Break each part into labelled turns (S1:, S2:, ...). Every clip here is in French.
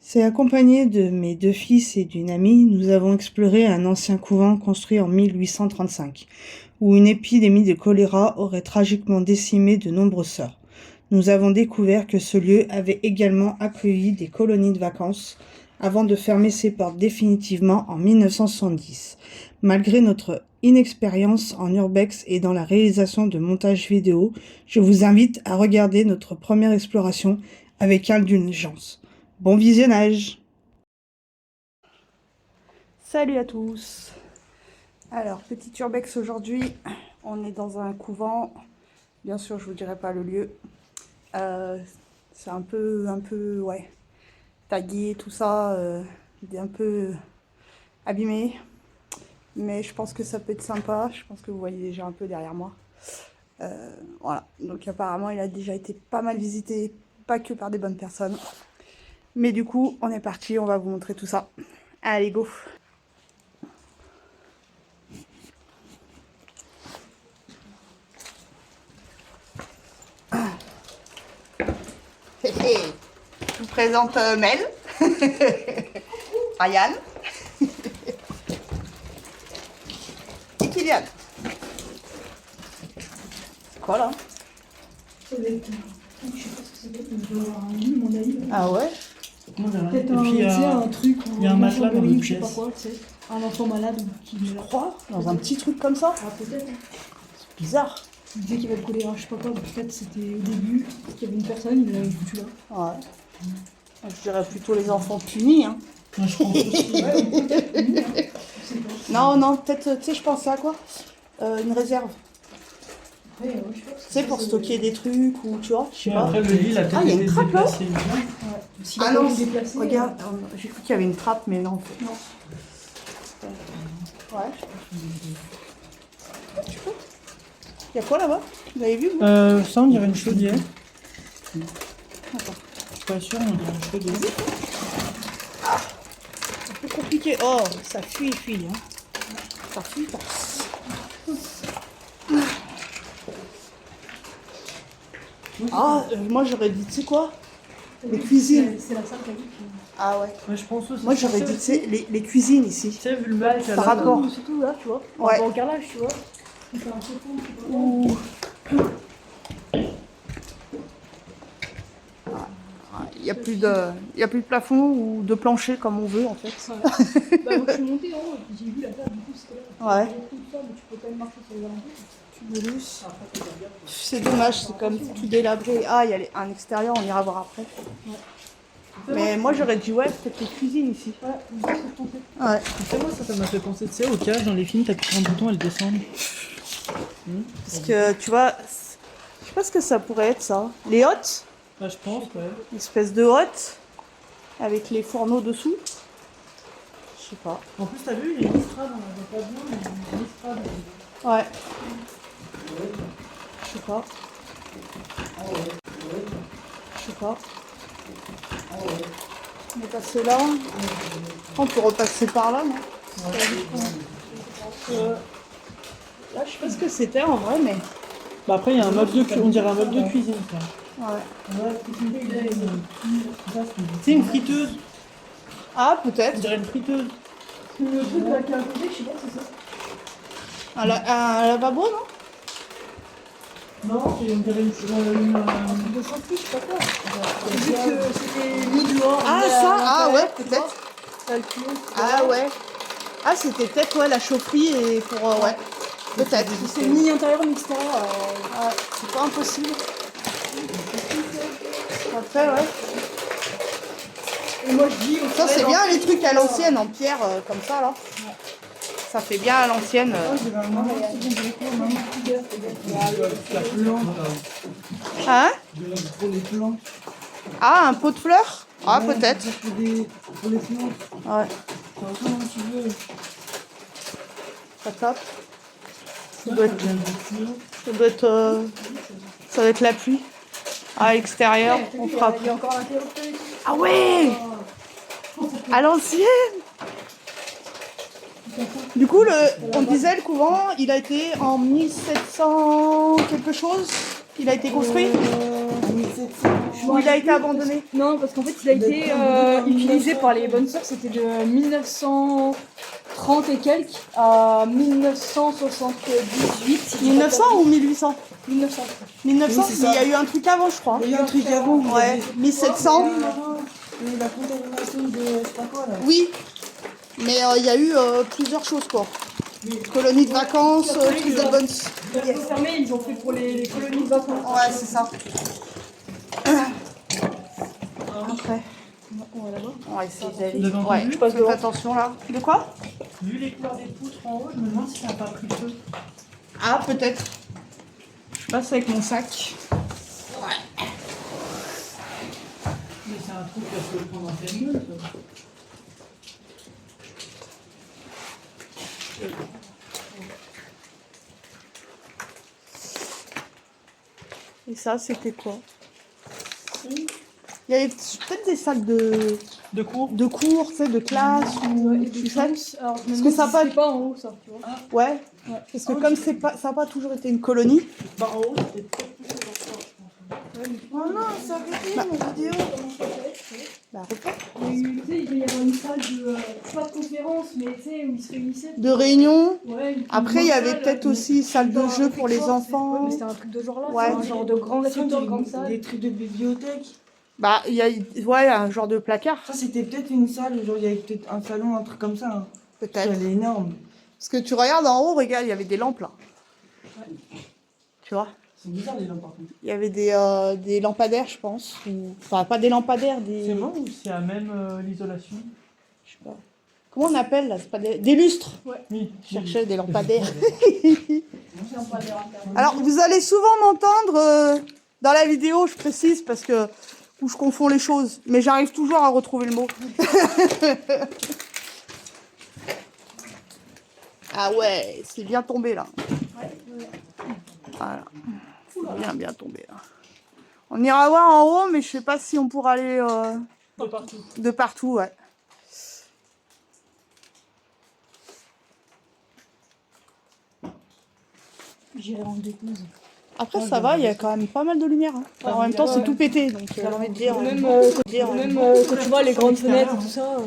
S1: C'est accompagné de mes deux fils et d'une amie, nous avons exploré un ancien couvent construit en 1835, où une épidémie de choléra aurait tragiquement décimé de nombreuses sœurs. Nous avons découvert que ce lieu avait également accueilli des colonies de vacances avant de fermer ses portes définitivement en 1970. Malgré notre inexpérience en urbex et dans la réalisation de montages vidéo, je vous invite à regarder notre première exploration avec indulgence. Bon visionnage! Salut à tous! Alors, petit urbex aujourd'hui, on est dans un couvent. Bien sûr, je vous dirai pas le lieu. C'est un peu, ouais, tagué, tout ça, un peu abîmé. Mais je pense que ça peut être sympa. Je pense que vous voyez déjà un peu derrière moi. Voilà, donc apparemment, il a déjà été pas mal visité, pas que par des bonnes personnes. Mais du coup, on est parti, on va vous montrer tout ça. Allez, go! Je vous présente Mel, Ryan et Kylian. C'est quoi là? Ah ouais?
S2: Peut-être un truc,
S3: il y a un matelas dans une
S2: je sais pas
S3: pièce.
S2: quoi, tu sais. Un enfant malade qui
S1: Tu crois? Dans un petit truc comme ça?
S2: Ah, peut-être.
S1: C'est bizarre.
S2: Il disait qu'il va le choléra, je sais pas quoi. Peut-être c'était au début qu'il y avait une personne, il l'avait foutu là.
S1: Ouais. Je dirais plutôt les enfants punis, hein.
S3: Moi, je pense aussi.
S1: Non, peut-être, tu sais, je pensais à quoi? Une réserve.
S2: Ouais, je pense.
S1: Tu sais, pour stocker des trucs ou tu vois, je sais pas.
S3: Après, le lit, il a peut-être
S1: il y a une
S3: été
S1: trappe, là.
S3: déplacé.
S2: S'il
S1: Ah
S2: a
S1: non,
S2: été déplacé,
S1: regarde, j'ai cru qu'il y avait une trappe, mais non, en fait.
S2: Non.
S1: Ouais. Tu peux? Il y a quoi là-bas? Vous avez vu?
S3: Ça, on dirait une chaudière.
S1: Attends.
S3: Je suis pas sûr, on dirait une chaudière.
S1: C'est un peu compliqué. Oh, ça fuit, hein. Ça fuit pas. Ah, moi j'aurais dit, tu sais quoi? Les cuisines.
S2: C'est la salle qui a dit.
S1: Ah ouais.
S3: Ouais, je pense aussi.
S1: Moi j'aurais dit, tu sais, les cuisines ici.
S3: Tu sais, vu le mal qu'il y a
S1: Par
S3: là.
S1: rapport.
S2: Surtout là, tu vois.
S1: Ouais.
S2: Par rapport au carrelage, tu vois. Il fait un peu fond, je sais pas quoi.
S1: Ouh. Il n'y a plus de plafond ou de plancher comme on veut en fait.
S2: Ouais. Bah, moi je suis montée en haut et puis j'ai vu la table, du coup c'était là.
S1: Ouais.
S2: Il y a tout ça, mais tu peux quand même marcher sur les alentours.
S1: Tumulus. C'est dommage, c'est comme tout délabré. Ah, il y a un extérieur, on ira voir après. Mais moi j'aurais dit ouais, peut-être les cuisines ici.
S2: Ouais, c'est ce que je pensais.
S1: Ouais.
S3: Tu sais, moi, ça m'a fait penser, tu sais, aux cages dans les films, t'appuies sur un bouton, elles descendent.
S1: Parce que tu vois, je sais pas ce que ça pourrait être ça. Les hottes,
S3: Bah, je pense, ouais.
S1: une espèce de hotte avec les fourneaux dessous. Je sais pas.
S3: En plus, t'as vu, il y a une estrade, on l'avait pas bien, mais il y a une estrade.
S1: Ouais. Je sais pas. Je sais pas. On est passé là. On peut repasser par là, non? Là, je sais pas ce que c'était en vrai, mais.
S3: Bah, après, il y a un mode de on dirait un mode de cuisine, ça.
S1: Ouais.
S3: C'est une friteuse.
S1: Ah,
S3: On
S1: peut-être.
S3: dirait une friteuse.
S2: Le truc là qui est à côté, je sais pas si c'est ça.
S1: Un lavabo, non?
S3: Non, on dirait une.
S2: De chantier, je sais pas quoi. J'ai dit que c'était mis dehors.
S1: Ah,
S2: mis à
S1: ça? Ah,
S2: l'intérieur,
S1: ouais,
S2: tu
S1: peut-être.
S2: vois. T'as le tuyau,
S1: Ah, ouais. Ah, c'était peut-être, ouais, la chaufferie et pour. Ouais. Peut-être.
S2: c'est ni intérieur ni extérieur.
S1: Ouais, c'est pas impossible. Après, ouais.
S2: Et moi je dis,
S1: Ça, c'est bien les trucs à l'ancienne en pierre, comme ça, là. Ça fait bien à l'ancienne. Hein?
S3: Pour les plantes.
S1: Ah, un pot de fleurs? Ah, peut-être.
S3: Pour les plantes.
S1: Ouais,
S3: Comment tu veux.
S1: ça tape. Ça doit être la pluie. À l'extérieur, on frappe.
S2: il y a encore un théâtre.
S1: Ah ouais! À l'ancienne! Du coup, on disait le couvent, il a été en 1700 quelque chose. Il a été construit. Où il a été abandonné.
S2: Non, parce qu'en fait, il a été utilisé par les bonnes sœurs, c'était de 1930 et quelques à 1978. si je dis pas
S1: 1900 ou 1800
S2: 1900.
S1: 1900,
S4: Oui, c'est
S1: mais il y
S4: ça.
S1: a eu un truc avant, je crois.
S4: Il y a eu un truc avant où
S1: Ouais, 1700.
S4: la contamination de je sais pas quoi là.
S1: Oui, mais il y a eu plusieurs choses, quoi. Colonie de vacances, truc de bonnes...
S2: Ils ont fermé, ils ont fait pour les colonies de vacances.
S1: Ouais, c'est ça. Après,
S2: On va là-bas.
S1: on va essayer d'aller.
S3: Devant ton
S1: Ouais,
S3: vue
S1: je passe
S2: devant.
S1: attention là. De quoi?
S3: Vu les couleurs des poutres en haut, je me demande si ça n'a pas pris feu.
S1: Ah, peut-être. Je passe avec mon sac.
S3: Mais c'est un truc qu'elle peut prendre en pleine gueule, ça.
S1: Et ça, c'était quoi? Il y avait peut-être des salles de
S3: De cours
S1: tu sais, de classe ou
S2: Et
S1: tu
S2: des
S1: sais.
S2: chances. Alors,
S1: Parce que ça a pas-
S2: c'est pas en haut, ça, tu vois.
S1: Ouais. Parce que comme c'est pas, ça n'a pas toujours été une colonie.
S3: Bah en haut, c'était peut-être plus que dans ça, je pense.
S4: Oh non, ça avait été une vidéo.
S1: Bah, reprends.
S2: Tu sais, il devait y avoir une salle de. Pas de conférence, mais tu sais, où ils se réunissaient.
S1: De réunion.
S2: Ouais, une
S1: Après, il y
S2: grande
S1: avait
S2: salle,
S1: peut-être
S2: mais-
S1: aussi salle de
S2: dans
S1: jeu
S2: un
S1: pour les
S2: réfectoire,
S1: enfants.
S2: Ouais, mais c'était un truc de genre là.
S1: Ouais.
S2: Un genre de grand réfectoire, grande salle.
S4: Des trucs de bibliothèque.
S1: Bah, il y a ouais, un genre de placard,
S4: Ça, c'était peut-être une salle, genre il y avait peut-être un salon, un truc comme ça. Hein.
S1: peut-être.
S4: Elle est énorme.
S1: Parce que tu regardes en haut, regarde, il y avait des lampes là. Tu vois?
S3: C'est bizarre les lampes par contre.
S1: Il y avait des lampadaires, je pense. Enfin, pas des lampadaires, des.
S3: C'est bon ou c'est à même l'isolation?
S1: Je sais pas. Comment on appelle là? C'est pas des lustres.
S3: Oui.
S1: Je cherchais des lampadaires.
S2: Lampadaires.
S1: Alors, vous allez souvent m'entendre dans la vidéo, je précise, parce que où je confonds les choses, mais j'arrive toujours à retrouver le mot. Ah ouais, c'est bien tombé là. Voilà. C'est bien tombé là. On ira voir en haut, mais je sais pas si on pourra aller
S3: De partout.
S1: de partout, ouais.
S2: J'irai en dépose.
S1: Après, ça va, il y a quand même pas mal de lumière. Hein. Alors, en même temps, c'est tout pété, donc j'ai envie de dire.
S2: Même,
S1: dire,
S2: même quand tu vois les grandes fenêtres et tout ça.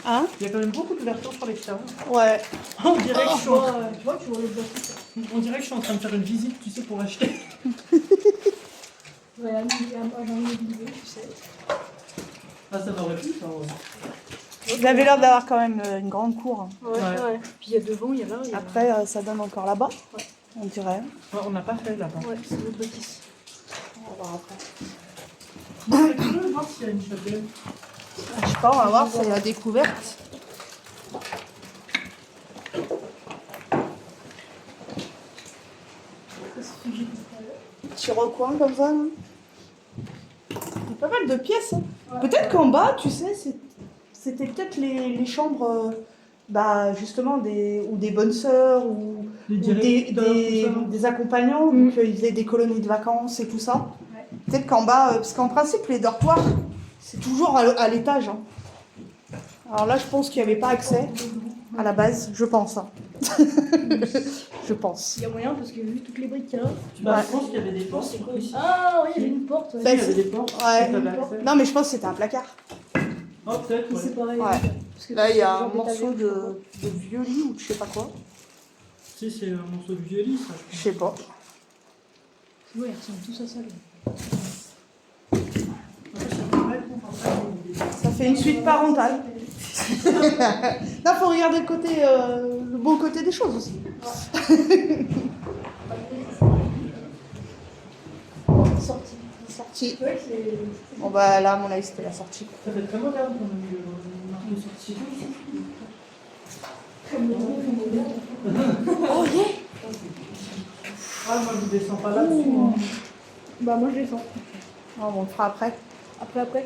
S1: Hein?
S3: Il y a quand même beaucoup d'ouvertures sur l'extérieur.
S1: Ouais.
S3: On dirait que je
S2: Tu
S3: suis
S2: vois, tu vois les boîtes.
S3: on dirait que je suis en train de faire une visite, tu sais, pour acheter.
S2: Ouais, un immobilier, tu sais.
S3: Ah, ça m'aurait plu, ça. Ouais.
S1: Vous avez l'air d'avoir quand même une grande cour. Hein.
S2: Ouais, ouais. Puis il y a devant, il y a là. Il y a...
S1: Après, ça donne encore là-bas, on dirait.
S3: Ouais, on n'a pas fait là-bas.
S2: Ouais, c'est l'autre bâtisse.
S1: On va voir après.
S3: Je veux voir s'il y a une chapelle.
S1: Je sais pas, on va voir, c'est la découverte. Petit recoin comme ça. Là. Il y a pas mal de pièces. Hein. Peut-être qu'en bas, tu sais, c'était peut-être les chambres, bah, justement, ou des bonnes sœurs, ou des accompagnants, donc ils faisaient des colonies de vacances et tout ça.
S2: Ouais.
S1: Peut-être qu'en bas, parce qu'en principe, les dortoirs, c'est toujours à l'étage. Hein. Alors là, je pense qu'il n'y avait pas accès à la base, je pense. Hein. Je pense.
S2: Il y a moyen parce que vu toutes les briques qu'il y a là.
S3: Bah, je pense qu'il y avait des portes.
S2: Ah oui, il y avait une porte.
S3: Il y avait des portes.
S1: Ouais.
S3: et t'avais accès.
S1: Non, mais je pense que c'était un placard.
S3: Oh, peut-être, ouais.
S2: C'est pareil.
S1: Ouais.
S2: Parce que
S1: Là, il y a
S2: c'est
S1: un
S2: genre
S1: morceau
S2: d'étagère, je crois.
S1: de vieux lit ou de je sais pas quoi.
S3: Si, c'est un morceau de vieux lit, ça.
S1: Je sais pas.
S2: Ouais, ils ressemblent tous à ça. Là.
S1: Ça fait une suite parentale. Là, faut regarder le bon côté des choses aussi. Sortie.
S2: Ouais, c'est.
S1: Bon, bah là, à mon avis, c'était la sortie.
S3: Ça fait très moderne qu'on a mis le marteau sorti.
S1: Oh, yeah!
S3: Ah, moi, je descends pas là-dessus. Moi.
S2: Bah, moi je descends.
S1: Oh, on le fera après.
S2: Après,
S1: Ouais.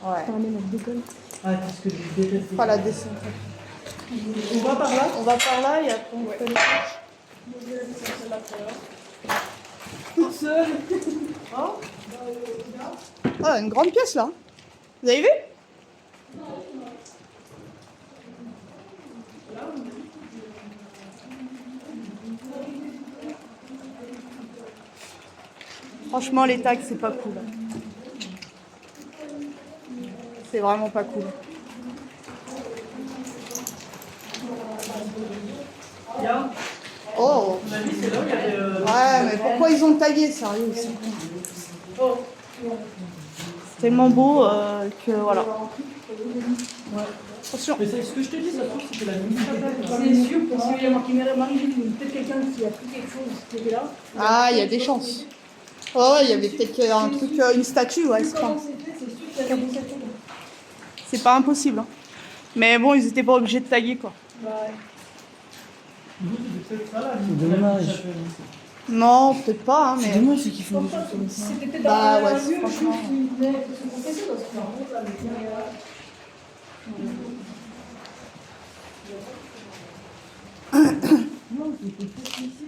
S2: on ramène notre décolle.
S3: Ah, qu'est-ce que je déteste.
S1: Pas la descente.
S3: On va par là.
S1: On va par là et après on fait le touche.
S2: Toute seule.
S1: Oh, une grande pièce là. Vous avez vu? Franchement, les tags, c'est pas cool. C'est vraiment pas cool. Oh.
S3: On a dit c'est là où il y avait.
S1: Ouais, mais pourquoi ils ont tagué, sérieux? C'est tellement beau que voilà. Attention.
S3: Mais c'est ce que je te dis, ça se trouve c'était la même chapelle.
S2: C'est sûr, parce qu'il y a marqué Marie-Julie, ou peut-être quelqu'un qui a pris quelque chose qui était là.
S1: Ah, il y a des chances. Ouais, il y avait peut-être un truc, une statue, ouais, c'est pas.
S2: Comment c'est fait, c'est sûr qu'il y a des statues.
S1: C'est pas impossible. Hein. Mais bon, ils étaient pas obligés de taguer, quoi.
S2: Ouais.
S4: C'est dommage.
S1: Non, peut-être pas, hein,
S4: C'est
S1: mais.
S4: dommage ceux qui font des choses comme ça.
S2: C'était peut-être
S1: Bah
S2: un
S1: ouais,
S2: lieu
S1: franchement.
S2: qui venait de se confesser parce que par contre, là,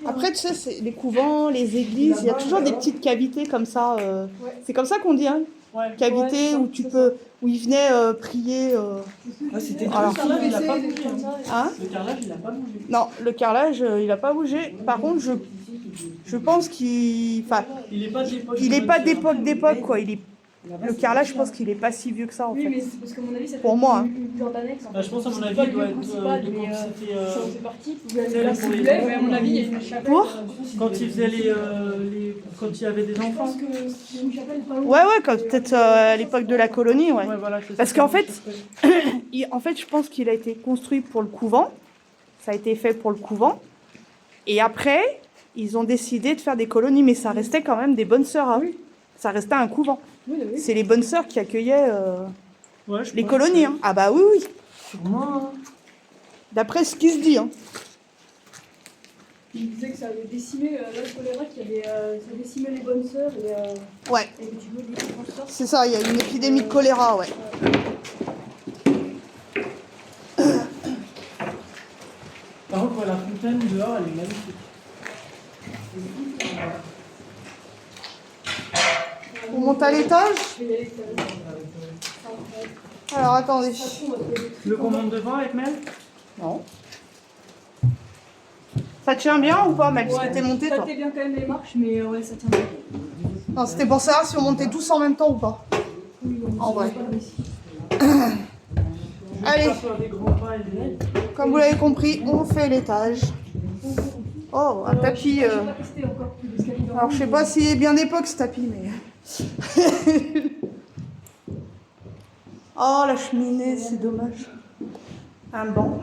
S1: Après, tu sais, les couvents, les églises, il y a toujours des petites cavités comme ça. C'est comme ça qu'on dit, hein.
S3: Ouais.
S1: Cavités où tu peux, où ils venaient prier.
S4: Ah, c'était
S1: Voilà.
S3: Le carrelage, il a pas bougé.
S1: Hein?
S3: Le carrelage, il a pas bougé.
S1: Non, le carrelage, il a pas bougé. Par contre, je pense qu'il, enfin,
S3: Il est pas d'époque.
S1: il est pas d'époque, quoi. Le carrelage, je pense qu'il est pas si vieux que ça, en
S2: oui,
S1: fait.
S2: mais c'est parce qu'à mon avis, ça fait
S1: Pour moi, hein.
S2: une genre d'annexe. en
S3: Bah,
S2: fait.
S3: je pense à mon
S2: C'est
S3: avis,
S2: pas
S3: il
S2: le
S3: doit
S2: lieu
S3: être
S2: principal,
S3: de
S2: mais,
S3: quand c'était.
S2: ça en fait partie.
S3: C'est là pour les
S2: Mais à mon avis, il y a une chapelle.
S1: Pour
S3: Quand ils faisaient les. Quand il y avait des
S2: Je
S3: enfants.
S2: pense que c'est une chapelle pas loin.
S1: Ouais, comme peut-être à l'époque de la colonie, ouais.
S3: Ouais, voilà, c'est
S1: Parce
S3: ça.
S1: qu'en fait, en fait, je pense qu'il a été construit pour le couvent. Ça a été fait pour le couvent. Et après, ils ont décidé de faire des colonies, mais ça restait quand même des bonnes sœurs à eux. Ça restait un couvent.
S2: Oui, oui.
S1: C'est les bonnes sœurs qui accueillaient
S3: Ouais, je
S1: les
S3: pense
S1: colonies.
S3: que-
S1: Hein. Ah bah oui, oui.
S4: Sûrement.
S1: D'après ce qui se dit. Hein.
S2: Il disait que ça avait décimé là, le choléra, ça décimait les bonnes sœurs
S1: Ouais,
S2: et que tu veux les grandes sœurs.
S1: c'est ça, il y a une épidémie de choléra, ouais.
S3: Par contre, ouais, la fontaine dehors, elle est magnifique.
S1: On monte à l'étage.
S2: Je vais y aller tout à l'heure.
S1: Alors attendez.
S2: De toute façon, on va trouver des
S3: Le qu'on monte devant avec Mel?
S1: Non. Ça tient bien ou pas, Mel? Parce
S2: Ouais,
S1: que t'es monté, toi.
S2: tâtez bien quand même les marches, mais ouais, ça tient bien.
S1: Non, c'était pour savoir si on montait tous en même temps ou pas.
S2: Oui, on
S1: En vrai.
S2: pas ici.
S3: On
S1: Allez,
S3: va faire des grands pas et des...
S1: comme vous l'avez compris, on fait l'étage. Oh, un tapis.
S2: J'ai pas testé encore plus d'escalier dans
S1: Alors, je sais pas s'il est bien d'époque ce tapis, mais. Oh, la cheminée, c'est dommage. Un banc.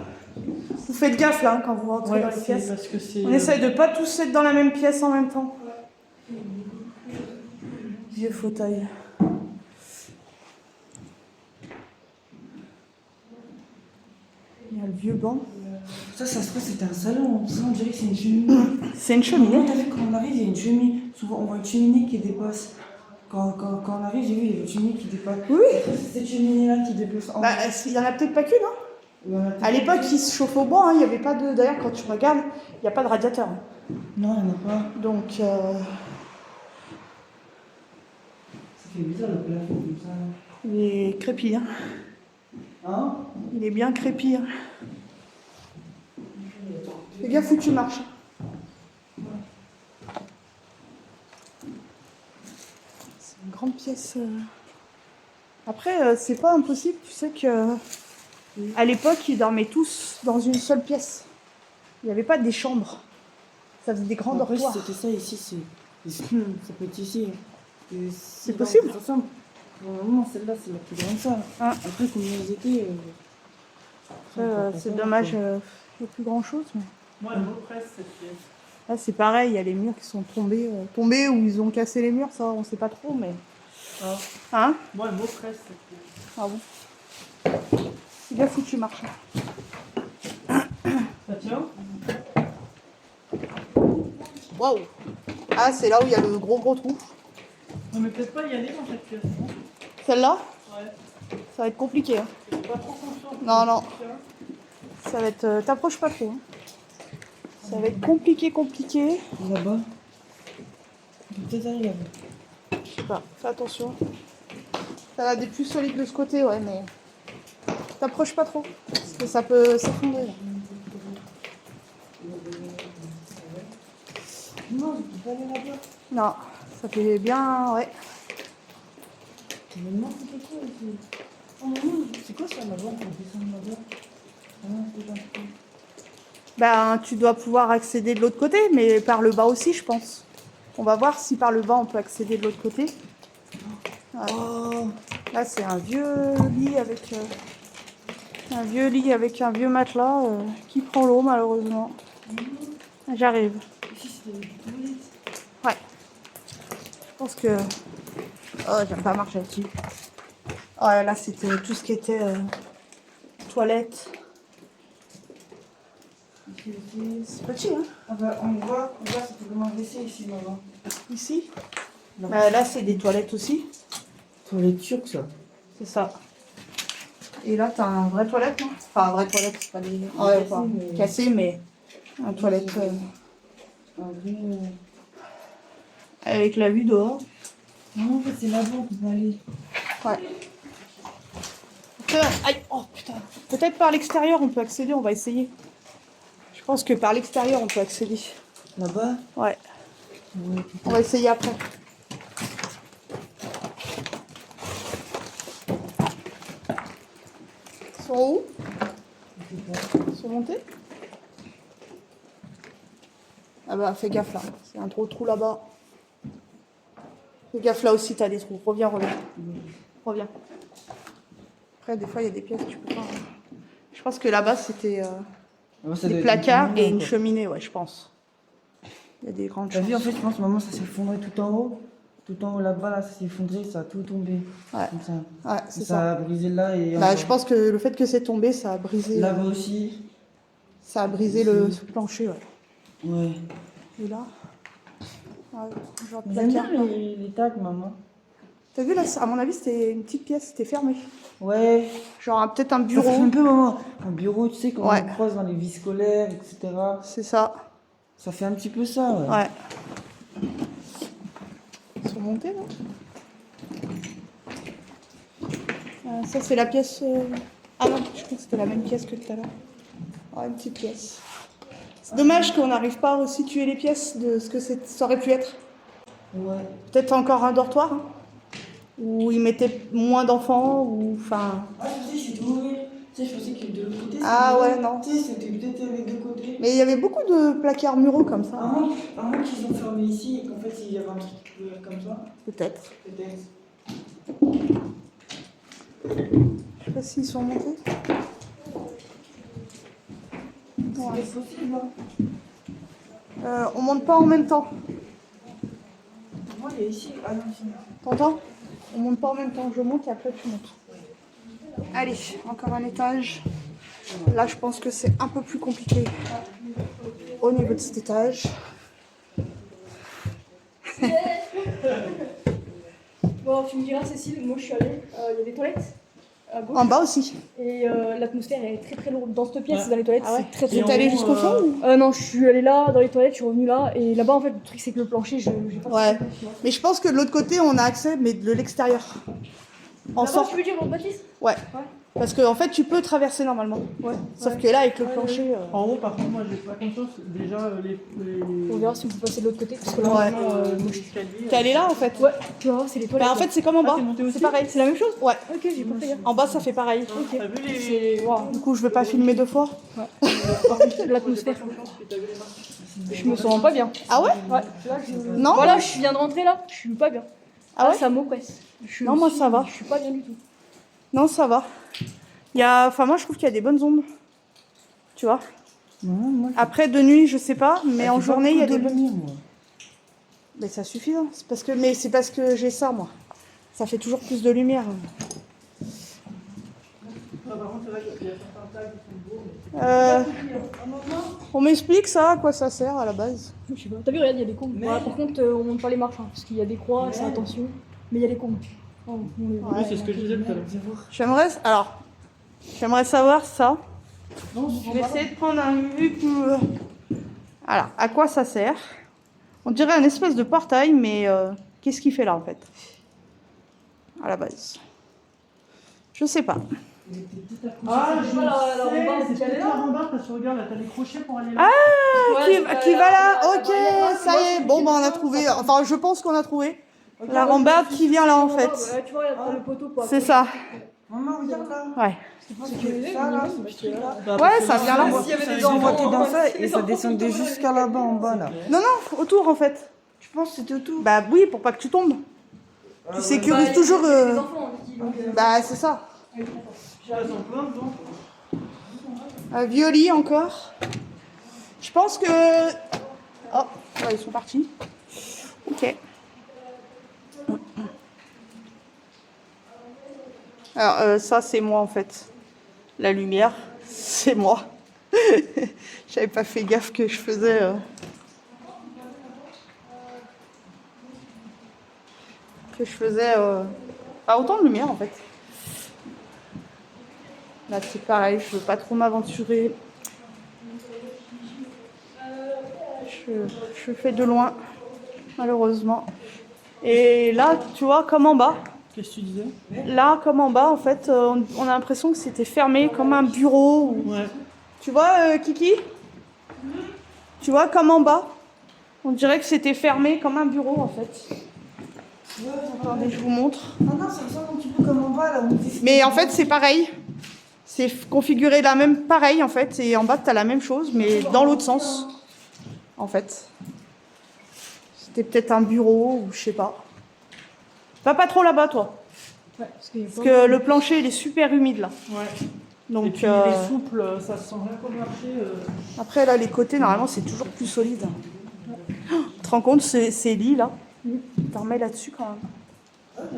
S1: Vous faites gaffe là hein, quand vous rentrez
S3: Ouais,
S1: dans les
S3: c'est
S1: pièces.
S3: parce que c'est...
S1: On essaye de pas tous être dans la même pièce en même temps. Vieux fauteuil. Il y a le vieux banc.
S4: Ça se trouve, c'était un salon. Ça, on dirait que c'est une cheminée.
S1: C'est une
S4: Non,
S1: cheminée.
S4: t'as vu, quand on arrive, il y a une cheminée. Souvent, on voit une cheminée qui dépasse. Quand on arrive, j'ai vu, il y a une cheminée qui dépasse.
S1: Oui.
S4: C'est cette cheminée-là qui dépasse.
S1: Bah, il y en a peut-être pas qu'une. Hein.
S4: Il y en a peut-être-
S1: À l'époque, ils se chauffaient au bois. Hein. Il y avait pas de. D'ailleurs, quand tu regardes, il n'y a pas de radiateur. Hein.
S4: Non, il n'y en a pas.
S1: Donc.
S4: Ça fait bizarre le plafond comme ça.
S1: Il est crépi. Hein.
S4: Hein?
S1: Il est bien crépi. Hein. C'est bien foutu, marche. C'est une grande pièce. Après, c'est pas impossible. Tu sais que à l'époque, ils dormaient tous dans une seule pièce. Il n'y avait pas des chambres. Ça faisait des grands
S4: Après,
S1: dortoirs.
S4: c'était ça ici, ça peut être ici.
S1: C'est possible.
S4: Normalement, celle-là, c'est la plus grande salle.
S1: Ah.
S4: Après, combien ils étaient
S1: C'est dommage, il n'y a plus grand chose. Mais...
S3: Moi, elle m'oppresse cette pièce.
S1: Là, c'est pareil, il y a les murs qui sont tombés ou ils ont cassé les murs, ça, on sait pas trop, mais.
S3: Ah.
S1: Hein?
S3: Moi, elle m'oppresse cette pièce.
S1: Ah bon? C'est bien foutu, marche.
S3: Ça tient?
S1: Waouh! Ah, c'est là où il y a le gros trou.
S3: Non, mais peut-être pas y aller dans cette pièce. Non,
S1: Celle-là,
S3: ouais.
S1: ça va être compliqué. Hein.
S3: J'ai pas trop confiance.
S1: Non. Ça va être. T'approches pas trop. Hein. Ça va être compliqué.
S4: Là-bas. On peut peut-être aller là-bas.
S1: Je sais pas, fais attention. Ça a des plus solides de ce côté, ouais, mais. T'approches pas trop. Parce que ça peut s'effondrer. Là.
S4: Non, je peux pas aller là-bas.
S1: Non, ça fait bien. Ouais.
S4: Mais non, c'est quoi ici? Oh, maman, c'est quoi ça là-bas? On va descendre là-bas. Ah, c'est pas trop.
S1: Ben, tu dois pouvoir accéder de l'autre côté, mais par le bas aussi, je pense. On va voir si par le bas, on peut accéder de l'autre côté. Ouais.
S4: Oh,
S1: Là, c'est un vieux lit avec un vieux matelas qui prend l'eau, malheureusement. J'arrive.
S4: ici c'est des toilettes.
S1: Ouais. Je pense que... Oh, j'aime pas marcher là-dessus. Oh, là, c'était tout ce qui était toilette.
S4: Ici aussi.
S1: C'est petit, hein?
S4: Ah bah, on voit, c'est vraiment WC ici, maman.
S1: Ici. Là, c'est des toilettes aussi.
S4: Toilette turque, ça.
S1: C'est ça. Et là, t'as un vrai toilette, non? Enfin, un vrai toilette, c'est pas des... Ah ouais, pas cassé, mais un toilette
S4: Un vrai.
S1: avec la vue dehors.
S4: Non, en fait, c'est là-bas qu'on peut aller.
S1: Ouais. Aïe, oh putain. Peut-être par l'extérieur, on peut accéder, on va essayer. Je pense que par l'extérieur, on peut accéder.
S4: Là-bas?
S1: Ouais.
S4: Ouais,
S1: On va essayer après. Ils sont où? Ils sont montés? Ah bah fais gaffe là, c'est un gros trou là-bas. Fais gaffe là aussi, t'as des trous. Reviens. Reviens. Après, des fois, il y a des pièces que tu peux pas. Je pense que là-bas, c'était des placards et une cheminée, ouais, je pense. Il y a des grandes
S4: T'as
S1: chances.
S4: vu, en fait, je pense, maman, ça s'est effondré tout en haut. Tout en haut là-bas, là, ça s'est effondré, ça a tout tombé.
S1: Ouais.
S4: Comme ça.
S1: Ouais, c'est
S4: Ça
S1: ça.
S4: a brisé là et.
S1: Bah,
S4: encore.
S1: je pense que le fait que c'est tombé, ça a brisé.
S4: Là-bas aussi.
S1: Ça a brisé le plancher, ouais.
S4: Ouais.
S1: Et là, ouais, genre de
S4: J'aime bien
S1: placard.
S4: les tags, maman.
S1: T'as vu là, à mon avis, c'était une petite pièce, c'était fermé.
S4: Ouais.
S1: Genre peut-être un
S4: Ça fait
S1: bureau.
S4: un peu, maman. Un bureau, tu sais, quand
S1: Ouais.
S4: on croise dans les vies scolaires, etc.
S1: C'est ça.
S4: Ça fait un petit peu ça, ouais.
S1: Ouais. Ils sont montés là. Ça c'est la pièce. Ah non, je crois que c'était la même pièce que tout à l'heure. Ouais, une petite pièce. C'est dommage qu'on n'arrive pas à resituer les pièces de ce que ça aurait pu être.
S4: Ouais.
S1: Peut-être encore un dortoir, hein, où ils mettaient moins d'enfants, ou enfin.
S4: Ah, tu sais, c'est tout mauvais. Tu sais, je pensais que de l'autre côté,
S1: Ah
S4: c'était
S1: ouais,
S4: mauvais.
S1: non.
S4: Tu sais, c'était peut-être les deux côtés.
S1: Mais il y avait beaucoup de placards muraux comme ça.
S4: À moins qu'ils ont fermé ici et qu'en fait, il y avait un truc comme ça.
S1: Peut-être.
S4: Peut-être.
S1: Je sais pas s'ils sont montés. Ouais.
S4: C'est possible, hein.
S1: On monte pas en même temps.
S4: Moi, il y a ici. Ah non, ici.
S1: T'entends? On monte pas en même temps. Je monte et après tu montes. Allez, encore un étage. Là, je pense que c'est un peu plus compliqué au niveau de cet étage.
S2: Bon, tu me diras, Cécile, moi je suis allée, il y a des toilettes à gauche.
S1: En bas aussi.
S2: Et l'atmosphère est très très lourde. Dans cette pièce,
S3: Ouais.
S2: dans les toilettes,
S1: Ah ouais.
S2: c'est très très
S1: T'es
S2: lourd.
S1: allé jusqu'au fond ou...
S2: Non, je suis allée là, dans les toilettes, je suis revenue là. Et là-bas, en fait, le truc, c'est que le plancher, j'ai pas
S1: Ouais.
S2: de tu vois.
S1: Mais je pense que de l'autre côté, on a accès, mais de l'extérieur. En
S2: Là-bas,
S1: sorte.
S2: tu veux dire, l'autre bâtisse?
S1: Ouais.
S2: Ouais.
S1: Parce que en fait, tu peux traverser normalement.
S2: Ouais.
S1: Sauf
S2: Ouais.
S1: que là, avec le
S2: Ouais,
S1: plancher.
S3: En haut, par contre, moi, j'ai pas conscience. Déjà,
S2: On verra si on peut passer de l'autre côté. Parce que là,
S1: Ouais.
S2: vraiment, moi, je...
S1: T'es allé là en fait?
S2: Ouais, tu vois, c'est les toilettes.
S1: Bah, en fait, c'est comme en bas.
S3: t'es monté aussi
S1: C'est pareil.
S2: c'est la même chose?
S1: Ouais.
S2: Ok, j'ai pas fait gaffe.
S1: En bas, ça fait pareil.
S2: Ok.
S3: T'as vu les.
S2: C'est. Waouh.
S1: Du coup, je veux pas filmer deux fois.
S2: L'atmosphère. Je me sens pas bien.
S1: Ah ouais?
S2: Ouais.
S1: Non?
S2: Voilà, je viens de rentrer là, je suis pas bien.
S1: Ah ouais?
S2: Ça m'oppresse.
S1: Non, moi, ça va.
S2: Je suis pas bien du tout.
S1: Non, ça va. Enfin, moi, je trouve qu'il y a des bonnes ombres. Tu vois?
S4: Non, moi,
S1: Après, de nuit, je sais pas, mais en journée, il y a des.
S4: lumière, moi.
S1: Mais ça suffit, hein. C'est parce que j'ai ça, moi. Ça fait toujours plus de lumière. On m'explique ça, à quoi ça sert à la base.
S2: Je sais pas. T'as vu, regarde, il y a des combes. Voilà, par contre, on monte pas les marches, hein, parce qu'il y a des croix, c'est attention. Mais il y a des combes. Oh, on les voit.
S3: Oui, c'est ce que je disais tout à l'heure.
S1: J'aimerais savoir ça. Je vais essayer de prendre un vue plus. Alors, à quoi ça sert? On dirait un espèce de portail, mais qu'est-ce qu'il fait là en fait? À la base. Je sais pas.
S3: Ah,
S2: je sais,
S3: c'est
S2: qui allait
S3: peut-être
S2: là.
S3: la rambarde, parce que regarde, là, t'as les crochets pour aller là.
S1: Ah,
S2: Ouais,
S1: qui va là?
S2: là,
S1: Ok,
S2: là,
S1: ça
S2: moi,
S1: y est.
S2: c'est
S1: Bon,
S2: une
S1: bah on a
S2: question,
S1: trouvé.
S2: ça.
S1: Enfin, je pense qu'on a trouvé. La rambarde qui vient là en fait.
S2: Tu vois, regarde, t'as le poteau pour
S1: C'est ça.
S4: Maman, regarde là.
S1: Ouais.
S2: Sécurisé,
S4: Ça, là,
S2: minimum, parce que là-
S3: Bah,
S1: Ouais, ça vient là.
S4: S'il y avait des enfants qui dansaient et ça descendait jusqu'à là-bas en bas là.
S1: Non, non, autour en fait.
S4: Tu penses que c'était tout?
S1: Bah oui, pour pas que tu tombes. Tu sécurises toujours.
S2: Il y a des enfants qui donc,
S1: Bah c'est ça. Violi encore. Je pense que. Oh, ouais, ils sont partis. Ok. Alors ça c'est moi en fait. La lumière, c'est moi. J'avais pas fait gaffe que je faisais. Pas autant de lumière en fait. Là c'est pareil, je veux pas trop m'aventurer. Je fais de loin, malheureusement. Et là, tu vois, comme en bas.
S3: Qu'est-ce que tu disais?
S1: Là, comme en bas, en fait, on a l'impression que c'était fermé comme un bureau.
S3: Ouais.
S1: Tu vois, Kiki? Tu vois, comme en bas. On dirait que c'était fermé comme un bureau, en fait. Attendez, je vous montre.
S4: Ah non, ça ressemble un petit peu comme en bas là.
S1: Mais en fait, c'est pareil. C'est configuré la même, pareil, en fait. Et en bas, tu as la même chose, mais dans l'autre sens. En fait. C'était peut-être un bureau ou je sais pas. Va pas trop là-bas, toi.
S2: Ouais, parce qu'il y a
S1: Parce que le plancher, il est super humide, là.
S3: Ouais.
S1: Donc,
S3: Et puis il est souple, ça se sent rien comme marcher.
S1: après, là, les côtés, normalement, c'est toujours plus solide. Tu te rends compte, ces lits, là, t'en remets là-dessus, quand même.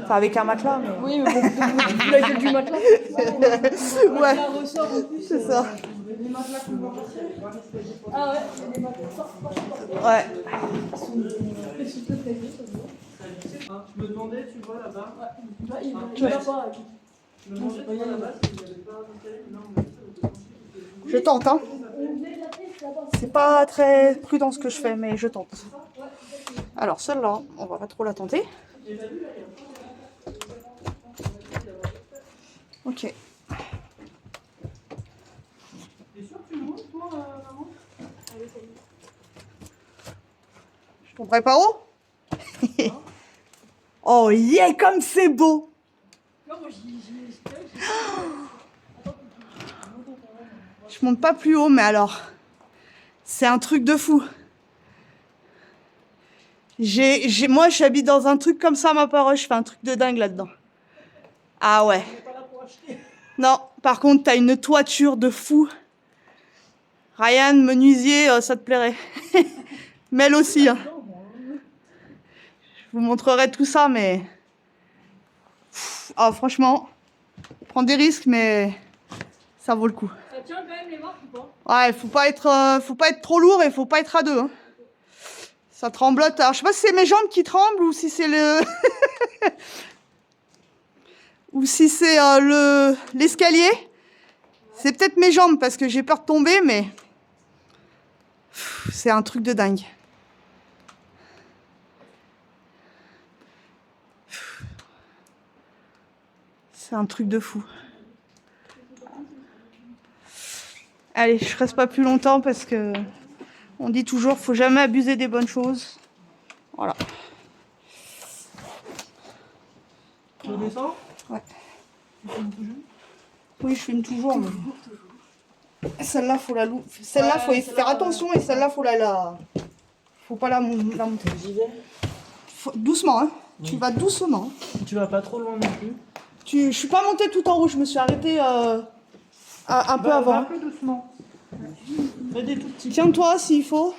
S1: Enfin, avec un matelas, mais...
S2: Oui, mais bon, vu la gueule du matelas.
S1: Ouais,
S2: Ça ressort en plus.
S1: c'est ça.
S2: Ah ouais, il y a des matelas.
S1: Ouais.
S3: Je me demandais, tu vois là-bas.
S2: Là, il va pas.
S3: Je me demandais, tu vois là-bas, s'il n'y avait pas un non,
S1: Je tente, hein. C'est pas très prudent ce que je fais, mais je tente. Alors, celle-là, on va pas trop la tenter. Ok.
S3: T'es sûr que tu montes, toi, maman?
S1: Je tomberai pas haut. Oh, yeah, comme c'est beau. Je monte pas plus haut, mais alors, c'est un truc de fou. Moi, j'habite dans un truc comme ça, ma parole, je fais un truc de dingue là-dedans. Ah ouais. Non, par contre, t'as une toiture de fou. Ryan, menuisier, ça te plairait. Mel aussi. Hein. Je vous montrerai tout ça, mais... Ah, franchement, prends des risques, mais ça vaut le coup.
S2: Ça tient quand même les marques ou pas?
S1: Ouais, faut pas être trop lourd et faut pas être à deux. Hein. Ça tremblote. Alors, je sais pas si c'est mes jambes qui tremblent ou si c'est le... ou si c'est l'escalier. C'est peut-être mes jambes parce que j'ai peur de tomber, mais... C'est un truc de dingue. C'est un truc de fou. Allez, je reste pas plus longtemps parce que on dit toujours, faut jamais abuser des bonnes choses. Voilà.
S3: Tu redescends?
S1: Ouais.
S3: Tu filmes toujours?
S1: Oui, je filme toujours. Mais... Celle-là, faut la Celle-là, faut y faire attention et celle-là, faut faut pas la monter. Doucement, hein. Tu vas doucement.
S3: Tu vas pas trop loin non plus.
S1: Je suis pas montée tout en haut, je me suis arrêtée un peu avant.
S3: Un peu doucement. Fais des tout petits.
S1: Tiens-toi s'il faut.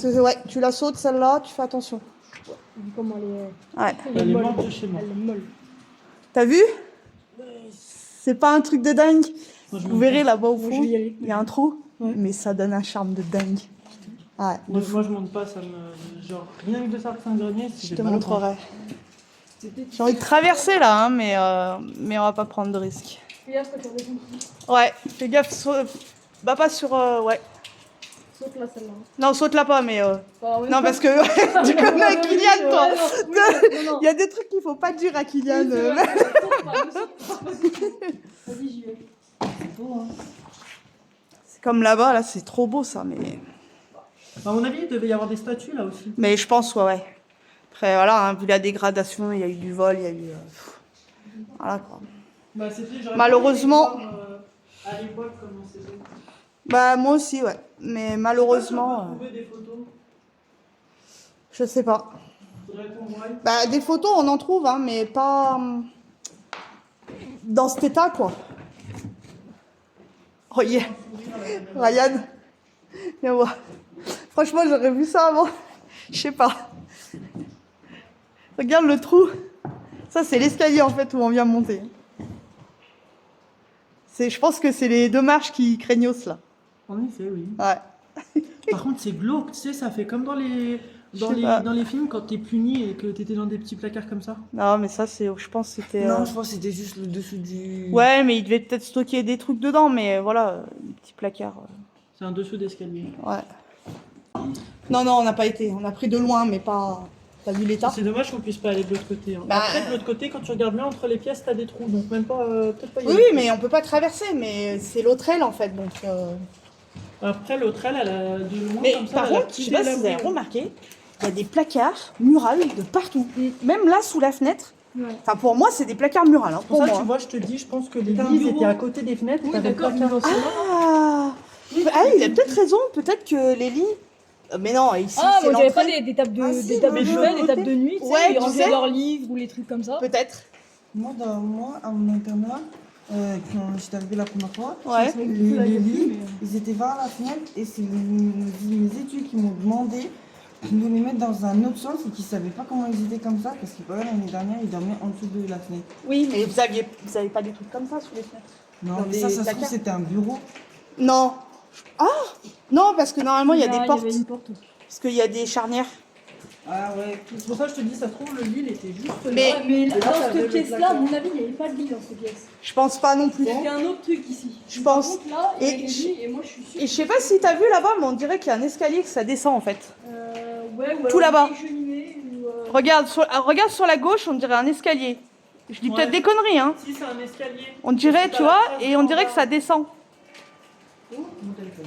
S1: Ouais, tu la sautes celle-là, tu fais attention.
S2: Comment elle est.
S1: Ouais.
S3: Elle est morte de chez moi.
S2: Elle est molle.
S1: T'as vu? C'est pas un truc de dingue.
S3: Moi, je
S1: Vous verrez là-bas au
S2: Moi,
S1: fond,
S2: je vais y aller.
S1: il y a un trou,
S3: Ouais.
S1: mais ça donne un charme de dingue. Ouais,
S3: Moi, je monte pas, ça me. Genre, rien que de sortir un grenier,
S1: je te montrerai. J'ai envie de traverser là, hein, mais on va pas prendre de risques.
S2: Fais gaffe quand tu redescends.
S1: Ouais, fais gaffe, bah pas sur... ouais.
S2: Saute là, celle-là.
S1: Non, saute là pas, mais...
S2: Enfin, ouais,
S1: Non, parce que tu connais Kylian, toi.
S2: Non.
S1: Il y a des trucs qu'il faut pas dire à Kylian.
S2: Vas-y, j'y vais.
S1: C'est comme là-bas, là, c'est trop beau ça, mais...
S3: À mon avis, il devait y avoir des statues là aussi.
S1: Mais je pense, ouais. Après, voilà, hein, vu la dégradation, il y a eu du vol, il y a eu... Voilà, quoi.
S3: Bah, j'aurais
S1: Malheureusement.
S3: pas aimé voir, à l'époque, comment c'était.
S1: Bah moi aussi, ouais. Mais malheureusement,
S3: Trouver des photos.
S1: je sais pas.
S3: Faudrait qu'on voie.
S1: Bah des photos, on en trouve, hein, mais pas dans cet état, quoi. Oh yeah. Ryan, viens voir. Franchement, j'aurais vu ça avant. Je sais pas. Regarde le trou. Ça, c'est l'escalier, en fait, où on vient monter. Je pense que c'est les deux marches qui craignos, là.
S3: En effet, oui.
S1: Ouais.
S3: Par contre, c'est glauque, tu sais, ça fait comme dans les films quand t'es puni et que t'étais dans des petits placards comme ça.
S1: Non, mais ça, je pense que c'était...
S4: Non, je pense que c'était juste le dessous du.
S1: Ouais, mais il devait peut-être stocker des trucs dedans, mais voilà, des petits placards.
S3: C'est un dessous d'escalier.
S1: Ouais. Non, non, on n'a pas été. On a pris de loin, mais pas... T'as vu l'état?
S3: C'est dommage qu'on puisse pas aller de l'autre côté. Hein.
S1: Bah,
S3: Après, de l'autre côté, quand tu regardes bien entre les pièces, t'as des trous, donc même pas... peut-être pas y
S1: Oui,
S3: aller.
S1: oui, mais on peut pas traverser, mais c'est l'autre aile, en fait, donc...
S3: Après, l'autre aile, elle a de loin
S1: Mais
S3: comme ça.
S1: par
S3: elle a
S1: contre, je
S3: tout
S1: sais pas si vous avez
S3: délabré.
S1: remarqué, il y a des placards murales de partout. Même là, sous la fenêtre.
S2: Ouais.
S1: Enfin, pour moi, c'est des placards murales, hein,
S3: Pour
S1: pour
S3: ça,
S1: moi.
S3: tu vois, je te dis, je pense que les
S4: un
S3: lits
S4: bureau.
S3: étaient à côté des fenêtres.
S2: Oui,
S3: t'avais
S2: d'accord,
S3: le placard.
S1: Ah, il a peut-être raison. Peut-être que les lits... Mais non, ici,
S2: Ah,
S1: c'est
S2: mais on dirait pas
S1: l'entrée.
S2: des tables de,
S1: Ah, si,
S2: des tables
S1: mais
S2: de
S1: de
S2: chevet,
S1: l'autre
S2: des tables
S1: côté.
S2: de nuit, tu sais,
S1: Ouais,
S2: ils
S1: tu
S2: rangeaient
S1: sais.
S2: leurs livres ou les trucs comme ça.
S1: Peut-être.
S4: Moi, à mon internat, quand j'étais arrivée la première fois,
S1: Ouais.
S4: les lits, ils étaient vers la fenêtre et c'est mes études qui m'ont demandé de les mettre dans un autre sens et qu'ils ne savaient pas comment ils étaient comme ça parce que l'année dernière, ils dormaient en dessous de la fenêtre.
S1: Oui, mais vous avez pas des trucs comme ça sous les fenêtres?
S4: Non,
S1: Dans
S4: mais
S1: des
S4: ça se
S1: placards.
S4: trouve, c'était un bureau.
S1: Non. Ah non, parce que normalement, il y a des
S2: Il y
S1: portes.
S2: avait une porte.
S1: Parce qu'il y a des charnières.
S4: Ah ouais.
S3: C'est pour ça que je te dis, ça se trouve, le lit, il était juste
S1: Mais-
S3: là.
S2: Mais
S3: Et là,
S2: dans
S3: t'avais
S2: cette
S3: le
S2: pièce-là, à
S3: placard.
S2: mon avis, il n'y avait pas de lit dans cette pièce.
S1: Je pense pas non plus.
S2: Il y a un autre truc ici.
S1: Je pense.
S2: Par contre, là, il y
S1: Et
S2: a des
S1: je-
S2: lits et moi, je suis sûre.
S1: Et je sais pas si t'as vu là-bas, mais on dirait qu'il y a un escalier que ça descend en fait.
S2: Ouais, ou
S1: Tout
S2: alors
S1: là-bas.
S2: des cheminées, ou,
S1: Regarde sur la gauche, on dirait un escalier. Je dis
S3: Ouais.
S1: peut-être des conneries, hein.
S3: Si, c'est un escalier.
S1: On dirait,
S3: C'est
S1: tu
S3: pas
S1: vois,
S3: la trace
S1: et on
S3: en
S1: dirait
S3: bas.
S1: que ça descend.
S3: Oh, mon téléphone.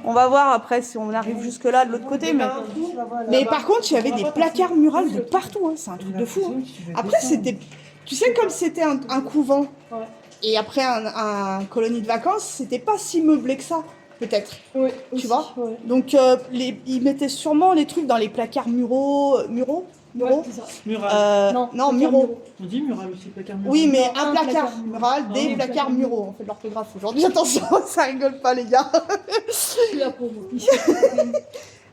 S1: On va voir après si on arrive jusque là de l'autre côté. Mais par contre, il y avait des placards murales de partout, hein. C'est un truc de fou. Hein. Après, c'était. Tu sais, comme c'était un couvent
S2: Ouais.
S1: et après un colonie de vacances, c'était pas si meublé que ça, peut-être.
S2: Ouais,
S1: Tu
S2: aussi,
S1: vois
S2: ouais.
S1: Donc, ils mettaient sûrement les trucs dans les placards muraux.
S2: Ouais, c'est ça.
S3: Mural.
S1: Non,
S2: placard
S1: muraux.
S3: On dit mural aussi, placard mural.
S1: Oui, mais
S2: Non,
S1: un
S2: un
S1: placard
S2: placard
S1: mural,
S3: Ah,
S1: des
S3: oui.
S1: placards muraux. On fait de l'orthographe aujourd'hui. Attention, ça rigole pas, les gars.
S2: Je suis là pour vous.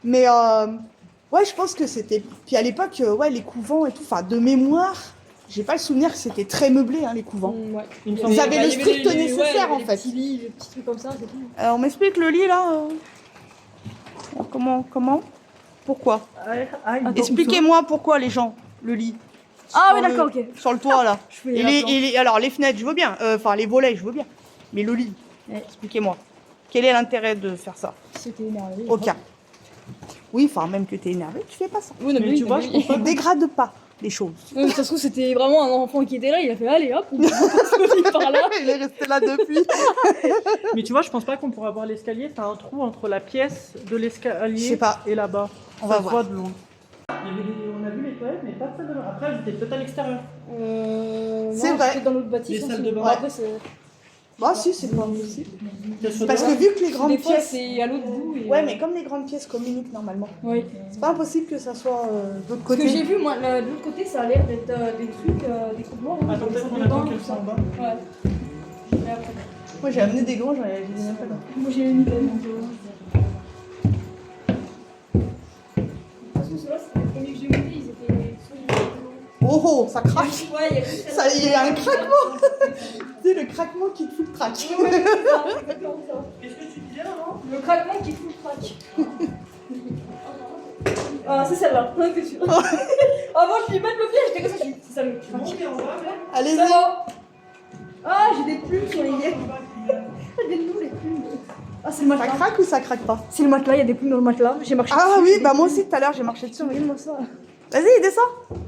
S1: Mais ouais, je pense que c'était. Puis à l'époque, ouais, les couvents et tout. Enfin, de mémoire, j'ai pas le souvenir que c'était très meublé, hein, les couvents.
S2: Ouais.
S3: Il me
S1: Ils
S3: semble-
S1: avaient le
S2: il y avait
S1: strict
S2: les-
S1: nécessaire,
S2: ouais,
S1: en
S2: les
S1: fait.
S2: petits lits, les petits trucs comme ça, c'est tout.
S1: On m'explique le lit là. Comment Pourquoi
S2: Attends,
S1: Expliquez-moi pourquoi les gens le lit.
S2: Ah
S1: Sur
S2: oui,
S1: le-
S2: d'accord, ok.
S1: Sur le toit là.
S2: Je fais
S1: Et alors les fenêtres, je veux bien. Enfin les volets, je veux bien. Mais le lit, expliquez-moi. Quel est l'intérêt de faire ça?
S2: C'était énervé.
S1: Aucun. Oui, enfin même que t'es énervé, tu fais pas ça.
S2: Oui, non,
S3: Mais
S2: oui,
S3: tu
S2: non,
S3: vois,
S2: mais
S3: je
S2: oui.
S3: comprends
S1: On dégrade pas les choses.
S2: Ouais, mais ça se trouve, c'était vraiment un enfant qui était là, il a fait allez hop, on passe le lit par là.
S1: Il est resté là depuis.
S3: Mais tu vois, je pense pas qu'on pourra voir l'escalier. T'as un trou entre la pièce de l'escalier
S1: Je sais pas.
S3: et là-bas.
S1: On
S3: Ça
S1: va
S3: se
S1: voir.
S3: voit de loin. On a vu les toilettes, mais pas celle de loin. Après, elles étaient peut-être à l'extérieur.
S1: C'est
S2: non,
S1: vrai.
S2: c'était dans l'autre bâtiment.
S3: Les salles de bain.
S2: Bon, après, c'est.
S1: Bah si, c'est pas possible.
S3: Qu'elles soient
S1: Parce que
S3: dehors.
S1: vu que les grandes
S2: Des fois,
S1: pièces.
S2: c'est à l'autre bout. Et...
S1: Ouais, mais comme les grandes pièces communiquent normalement,
S2: Oui.
S1: c'est pas impossible que ça soit de l'autre
S2: Ce que j'ai
S1: côté.
S2: vu, moi, de l'autre côté, ça a l'air d'être des trucs, des trucs noirs. hein,
S3: Attends,
S2: des
S3: peut-être
S2: salles
S3: qu'on
S2: de
S3: attend
S2: bain,
S3: qu'elles
S2: tout
S3: soient
S2: ça.
S3: en bas.
S2: Ouais. Je verrai après.
S1: Moi j'ai amené des gants, j'en ai même pas dedans.
S2: Moi, j'ai une idée. Donc, De toute façon, ceux-là, c'était les premiers que j'ai mis, ils étaient solides.
S1: Oh oh, ça craque.
S2: Ouais, il y a juste
S1: Ça, il y a un craquement. Tu sais, le craquement qui te fout le trac.
S2: Ouais, c'est ça, c'est exactement ça.
S3: Qu'est-ce que tu disais avant?
S2: Le craquement qui fout le crack. Ah, c'est celle-là, ouais, t'es sûr. Avant, je lui mets le pied, j'étais comme ça, je dis, c'est ça le crack.
S3: Monter en bas, même.
S1: Allez-y.
S2: Ça va. Ah, j'ai des plumes sur les yeux. Regarde-nous les plumes. Ah, c'est le
S1: Ça
S2: matelas.
S1: craque ou ça craque pas?
S2: C'est le matelas, il y a des plumes dans le matelas. J'ai marché
S1: Ah
S2: dessus,
S1: oui,
S2: j'ai
S1: bah
S2: des
S1: moi
S2: plumes.
S1: aussi tout à l'heure j'ai marché dessus.
S2: Regarde-moi ça.
S1: Vas-y, descends.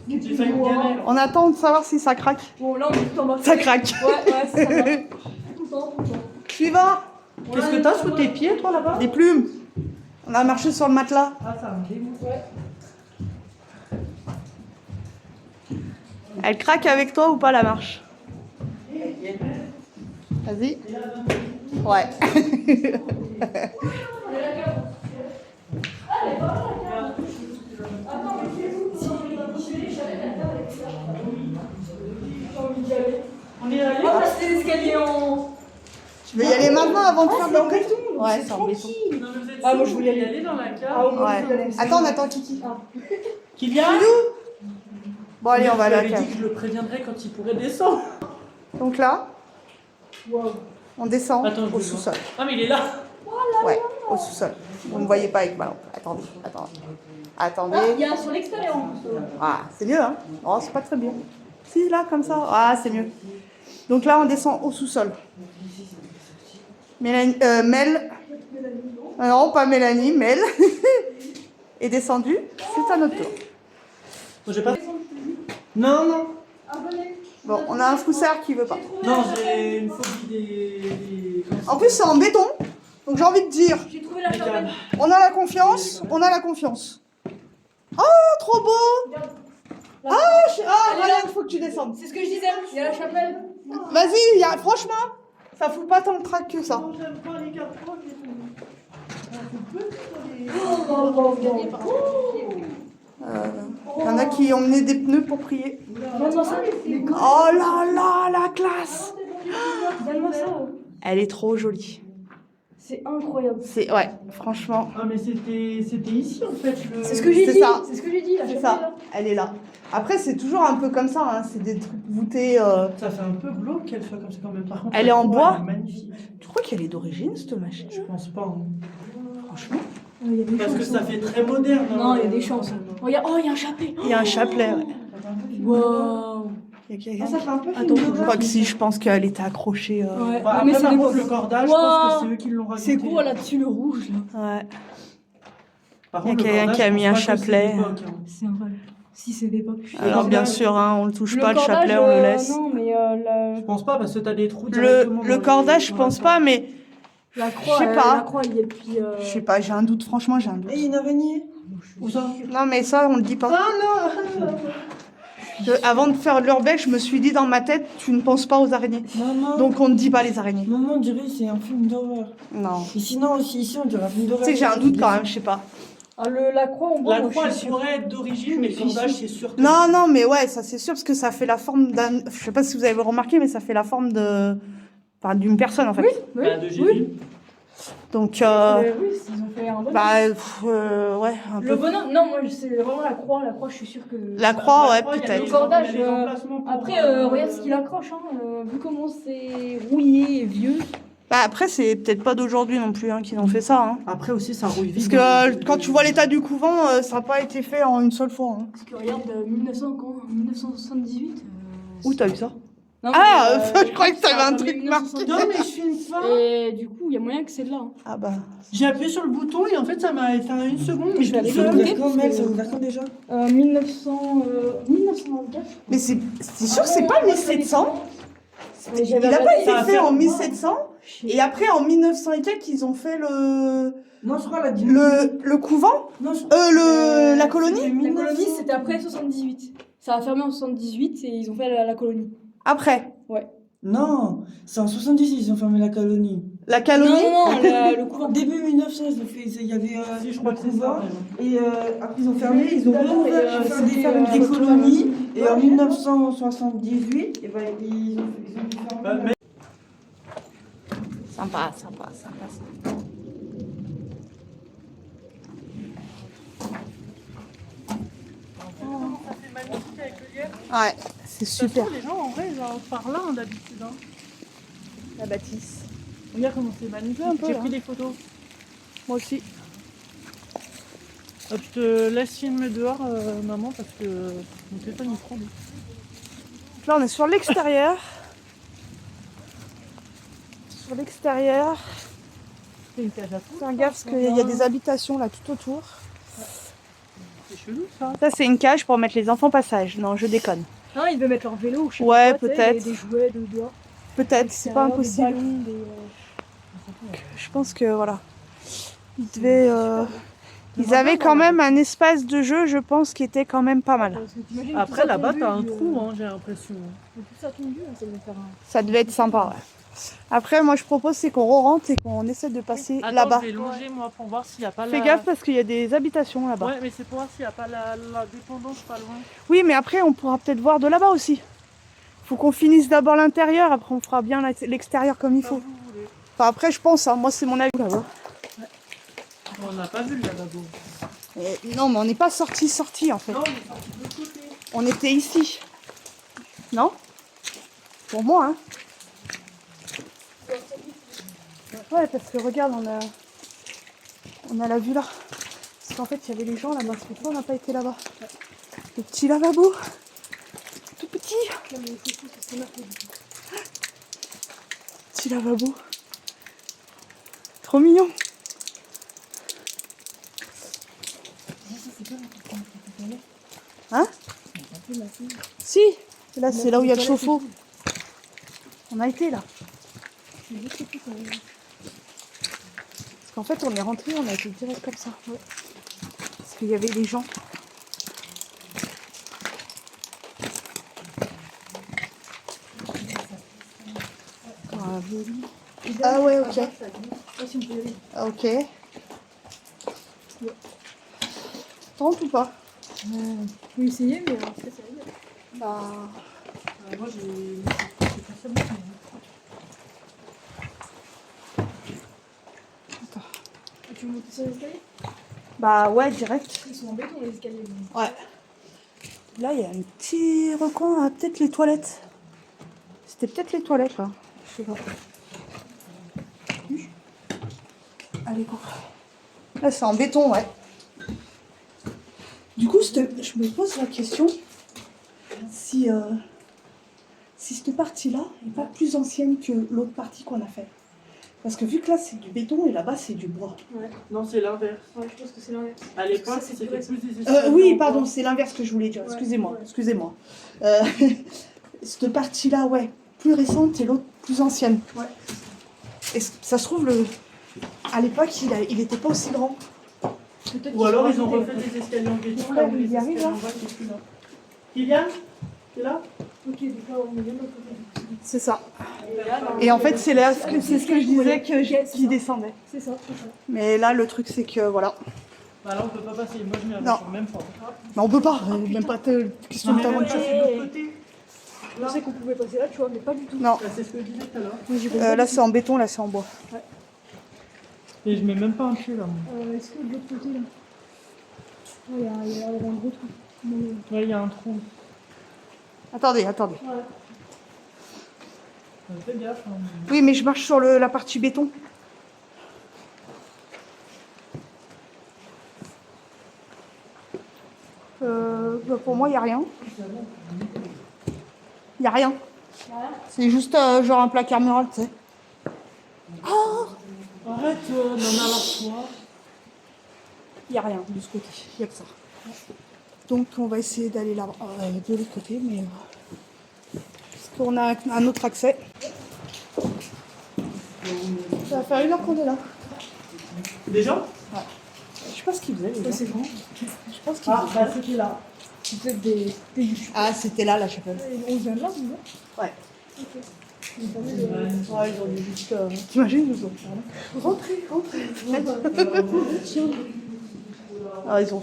S3: J'ai failli me garer.
S1: On attend de savoir si ça craque.
S2: Bon, là, on est tout en bas.
S1: Ça craque.
S2: Ouais, c'est ça. va. Tout le temps, tout le temps.
S1: Suivant.
S3: Qu'est-ce que t'as sous tes pieds, toi, là-bas?
S1: Des plumes. On a marché sur le matelas.
S3: Ah, ça me dégoûte.
S2: Ouais.
S1: Elle craque avec toi ou pas la marche? Vas-y. Ouais.
S3: On est allé.
S2: Ah, c'est l'escalier en.
S1: Tu veux y aller maintenant avant de faire
S2: c'est en
S1: le
S2: béton.
S1: Ouais, c'est en béton.
S2: tranquille.
S3: Non, mais vous êtes
S2: Ah, moi,
S3: sûr,
S2: je
S3: vous
S2: voulais
S3: voulez
S2: aller.
S3: aller dans la cave.
S2: Ah,
S1: Ouais. Attends, on attend Kiki.
S3: Kylian
S1: Bon, allez, on va à la
S3: Je
S1: cave.
S3: dit que je le préviendrai quand il pourrait descendre.
S1: Donc là,
S2: Wow.
S1: on descend
S3: Attends, je
S1: au
S3: le vois.
S1: sous-sol.
S3: Ah, mais il est là.
S1: Ouais, au sous-sol. Vous ne me voyez pas avec ma lampe. Attendez. Attendez.
S2: Il y a sur l'extérieur en plus.
S1: Ah, c'est mieux, hein? Oh, c'est pas très bien. Si, là, comme ça. Ah, c'est mieux. Donc là, on descend au sous-sol. Mel. Non, pas Mélanie, Mel. est descendue. C'est à notre tour.
S3: Bon, j'ai pas. Non.
S1: Bon, on a un froussard qui veut pas.
S3: Non, j'ai une phobie des.
S1: En plus, c'est en béton. Donc j'ai envie de dire,
S2: J'ai trouvé la chapelle.
S1: on a la confiance. Oh, trop beau. Ryan, faut que tu descendes.
S2: C'est ce que je disais. Il y a la chapelle.
S1: Vas-y, franchement, ça fout pas tant de trac que ça.
S3: J'aime pas les cartes.
S1: Il y en a qui ont emmené des pneus pour prier.
S2: Donne-moi ça.
S1: Oh là là, la classe.
S2: Donne-moi ça.
S1: Elle est trop jolie.
S2: C'est incroyable.
S1: Ouais, franchement,
S3: Ah, mais c'était ici en fait.
S2: C'est ce que j'ai
S1: C'est
S2: dit.
S1: ça.
S2: C'est ce que j'ai dit. La
S1: c'est
S2: chapelle.
S1: ça.
S2: là.
S1: Elle est là. Après, c'est toujours un peu comme ça. Hein. C'est des trucs voûtés.
S3: Ça fait un peu glauque qu'elle soit comme ça quand même. Par contre,
S1: Elle
S3: la
S1: est en
S3: cour,
S1: bois
S3: elle est magnifique.
S1: Tu crois qu'elle est d'origine, cette machine?
S3: Je pense pas. Hein.
S1: Franchement.
S2: Il y a des
S3: Parce que
S2: chances.
S3: ça fait très moderne.
S2: Non, il y a des chances. Regarde, oh, il y a un chapelet.
S1: Il y a un chapelet. Ouais.
S2: Waouh.
S1: Il y a quelqu'un.
S4: Ça fait un peu
S2: Attends,
S4: film
S1: Je
S4: d'horreur.
S1: crois que si, je pense qu'elle était accrochée.
S2: Ouais.
S3: Bah,
S2: mais
S3: après,
S2: c'est
S3: par
S2: des
S3: contre,
S2: beaux.
S3: le cordage, je
S2: Waouh.
S3: pense que c'est eux qui l'ont rajouté.
S2: C'est quoi là-dessus le rouge là?
S1: Ouais.
S3: Par
S1: Il y a
S3: contre, le
S1: quelqu'un
S3: cordage,
S1: qui a
S3: je
S1: mis
S3: pense
S1: un
S3: pas que c'est
S1: chapelet.
S3: d'époque, hein.
S2: C'est incroyable. Si c'est d'époque.
S1: Alors bien
S3: cordage.
S1: sûr, hein, on le touche pas, le
S2: cordage,
S1: chapelet, on le laisse.
S2: Non, mais
S3: Je pense pas parce que t'as des trous directement
S1: Le
S3: dans les-
S1: cordage, je
S3: dans
S1: pense
S3: la
S1: pas,
S3: porte.
S1: mais
S2: la croix,
S1: je sais pas.
S2: La croix, il y a depuis.
S1: je sais pas, j'ai un doute, franchement, j'ai un doute.
S4: Et une araignée.
S3: Où ça?
S1: Non, mais ça, on le dit pas. Avant de faire l'urbex, je me suis dit dans ma tête, tu ne penses pas aux araignées.
S4: Maman.
S1: Donc on ne dit pas les araignées.
S4: Maman, on dirait que c'est un film d'horreur.
S1: Non.
S4: Et sinon aussi, ici, on dirait un film
S1: Tu
S4: d'horreur.
S1: sais que j'ai un doute quand même, je sais pas.
S2: Ah, la croix en bois,
S3: La
S2: moi,
S3: croix,
S2: je
S3: elle
S2: suis sûre.
S3: pourrait être d'origine, mais le cordage, c'est sûr que.
S1: Non, mais ouais, ça c'est sûr, parce que ça fait la forme d'un... Je sais pas si vous avez remarqué, mais ça fait la forme de... Enfin, d'une personne, en fait.
S2: Oui,
S3: Bah, de
S2: oui.
S3: Jésus.
S1: Donc,
S2: Oui, ils ont fait un bonhomme.
S1: ouais, un
S2: Le
S1: peu...
S2: bonhomme, non, moi c'est vraiment la croix. La croix, je suis sûre que.
S1: La croix, ouais,
S3: il y a
S1: peut-être.
S3: des-
S2: cordage,
S3: il y a des emplacements pour,
S2: Après, regarde ce qu'il accroche, hein. Vu comment c'est rouillé et vieux.
S1: Bah, après, c'est peut-être pas d'aujourd'hui non plus hein, qu'ils ont fait ça. Hein.
S3: Après aussi, ça rouille vite.
S1: Parce que quand tu vois l'état du couvent, ça n'a pas été fait en une seule fois. Hein.
S2: Parce que regarde, 1978.
S1: Où t'as vu ça?
S2: Non,
S1: Ah,
S2: mais,
S1: je croyais que t'avais un truc
S2: 1978.
S3: Non, mais je filme pas.
S2: Et du coup, il y a moyen que c'est de là. Hein.
S1: Ah bah...
S3: J'ai appuyé sur le bouton et en fait, ça m'a été une seconde. Mais
S2: Je vais aller
S4: Ça a
S2: écouter,
S4: ouvert quand,
S2: parce
S4: mec?
S2: que-
S4: Ça a ouvert quand déjà
S2: 1924.
S1: Mais c'est sûr que c'est pas 1700.
S2: Mais
S1: Il
S2: j'avais
S1: n'a pas
S2: regardé,
S1: été
S3: ça a
S1: fait
S3: fait-
S1: en 1700. Et après, en 1900 et quelques, ils ont fait le
S4: Non, je crois la
S1: couvent,
S4: Non, je
S1: la colonie.
S2: La colonie, c'était après 78. Ça a fermé en 78 et ils ont fait la colonie.
S1: Après,
S4: Non, c'est en 78 ils ont fermé la colonie.
S1: la colonie.
S2: Non, le couvent.
S4: Début 1900, ils ont fait, il y avait
S3: Si, je crois que c'est ça.
S4: et après ils ont fermé, ils ont
S2: D'accord,
S4: rouvert
S2: et,
S4: pour
S2: c'était,
S4: faire des
S2: photo,
S4: colonies. Et en 1978, et ben, ils ont fermé.
S3: Bah, mais-
S1: Sympa.
S3: Ça fait magnifique avec le lierre.
S1: Ouais, c'est super.
S3: Les gens, en vrai, genre, par là, d'habitude. Hein.
S1: La bâtisse.
S3: Regarde comment c'est magnifique.
S1: Un peu,
S3: J'ai
S1: là.
S3: pris des photos.
S1: Moi aussi.
S3: Hop, je te laisse filmer dehors, maman, parce que mon téléphone il prend.
S1: Donc là, on est sur l'extérieur. Sur l'extérieur.
S3: C'est une cage à tout.
S1: Fais gaffe parce qu'il y a des habitations là tout autour.
S3: C'est chelou ça.
S1: Ça, c'est une cage pour mettre les enfants passage. Non, je déconne.
S2: Non, ils devaient mettre leur vélo ou je sais
S1: Ouais,
S2: pas quoi, tu sais,
S1: peut-être.
S2: Des jouets de dehors.
S1: Peut-être, c'est pas impossible.
S2: Des ballons,
S1: Je pense que voilà. Ils devaient. Ils avaient quand même un espace de jeu, je pense, qui était quand même pas mal.
S2: Parce que t'imagines tout
S3: Après
S2: ça
S3: là-bas,
S2: tondu,
S3: t'as un trou, hein, j'ai l'impression.
S2: Tout ça tondu, ça devait faire un.
S1: Ça devait être sympa, ouais. Après, moi, je propose, c'est qu'on re-rentre et qu'on essaie de passer
S3: Attends,
S1: là-bas.
S3: je vais longer moi pour voir s'il n'y a pas
S1: Fais gaffe parce qu'il y a des habitations là-bas.
S3: Ouais, mais c'est pour voir s'il n'y a pas la dépendance pas loin.
S1: Oui, mais après, on pourra peut-être voir de là-bas aussi. Faut qu'on finisse d'abord l'intérieur, après on fera bien l'extérieur comme il faut.
S3: Vous voulez.
S1: Enfin, après, je pense, hein, moi, c'est mon avis là-bas.
S3: On n'a pas vu le lavabo.
S1: Non, mais on n'est pas sorti en fait.
S3: Non, on est sorti de l'autre côté.
S1: On était ici. Non? Pour moi, hein. Ouais, parce que regarde, on a la vue là. Parce qu'en fait, il y avait les gens là-bas. C'est pourquoi on n'a pas été là-bas. Le petit lavabo. Tout petit. Petit lavabo. Trop mignon. Hein? Si. Là, c'est là où il y a le chauffe-eau. On a été là. Parce qu'en fait, on est rentré, on a été direct comme ça. Ouais. Parce qu'il y avait des gens. Ah ouais, ok. Ah, ok. Tente ou pas?
S2: On peut essayer, mais en fait, ça y est.
S1: Bah...
S3: Moi, c'est pas ça bon.
S2: Tu veux monter sur les escaliers?
S1: Bah ouais, direct.
S2: Ils sont en béton les escaliers.
S1: Ouais. Là, il y a un petit recoin, à peut-être les toilettes. C'était peut-être les toilettes, là. Je sais pas. Allez, go. Là, c'est en béton, ouais. Du coup, je me pose la question si cette partie-là n'est pas plus ancienne que l'autre partie qu'on a faite. Parce que vu que là, c'est du béton et là-bas, c'est du bois.
S2: Ouais.
S3: Non, c'est l'inverse.
S2: Ouais, je pense que c'est l'inverse.
S3: À l'époque,
S2: Ça, c'est
S3: c'était
S2: plus
S3: plus des escaliers.
S1: Oui,
S3: en
S1: pardon,
S3: bois.
S1: c'est l'inverse que je voulais dire.
S2: Ouais.
S1: Excusez-moi,
S2: Ouais.
S1: excusez-moi. Cette partie-là, ouais, plus récente et l'autre plus ancienne.
S2: Ouais.
S1: Et ça se trouve, à l'époque, il était pas aussi grand.
S2: Peut-être
S3: Ou alors,
S2: qu'ils
S3: ils ont
S2: rajouté,
S3: refait des escaliers en béton.
S1: Ouais,
S3: Là où
S1: il
S3: les
S1: y arrive,
S3: escaliers
S1: là.
S3: en bois sont plus là. Kylian, t'es là?
S2: Ok, donc là, on est bien de l'autre côté.
S1: C'est ça.
S2: Et là,
S1: Et en fait, c'est ce que je disais
S2: c'est
S1: qui
S2: ça.
S1: descendait.
S2: C'est ça, c'est ça.
S1: Mais là, le truc, c'est que voilà.
S3: Bah là, on peut pas passer. Moi, je mets la
S1: Non.
S3: voiture, même fois.
S1: Mais on peut pas, même pas question de
S3: Non, mais même
S1: temps.
S3: pas, c'est de l'autre côté.
S2: Je pensais qu'on pouvait passer là, tu vois, mais pas du tout.
S1: Non,
S3: Bah, c'est ce que je disais tout à l'heure.
S1: là, c'est en béton, là, c'est en bois.
S3: Et je mets même pas un pied là. Moi.
S2: Est-ce que de l'autre côté, là? Ouais, il y a un gros trou. Non,
S3: Ouais, il y a un trou.
S1: Attendez.
S2: ouais.
S3: Fais gaffe. Hein.
S1: Oui, mais je marche sur la partie béton. Pour moi, il n'y a rien. Il n'y a rien. C'est juste genre un placard mural, tu sais.
S3: Arrête, non mais alors toi.
S1: Il n'y a rien de ce côté. Il n'y a que ça. Donc, on va essayer d'aller là de l'autre côté, mais... parce qu'on a un autre accès. Ça va faire 1 heure qu'on est là.
S3: Déjà?
S1: Je sais pas ce qu'ils faisaient, les
S2: Ça,
S1: gens.
S2: c'est grand.
S1: Je pense qu'ils
S3: Ah,
S1: faisaient.
S3: bah c'était là.
S2: C'est peut-être des YouTube.
S1: Ah, c'était là, la chapelle.
S2: On vient de là, vous voyez?
S1: Ouais.
S2: Ok. Ils ont pas mis de-
S1: Ouais, ils ont dit juste... T'imagines, ils ont... Rentrez. Ah, ils ont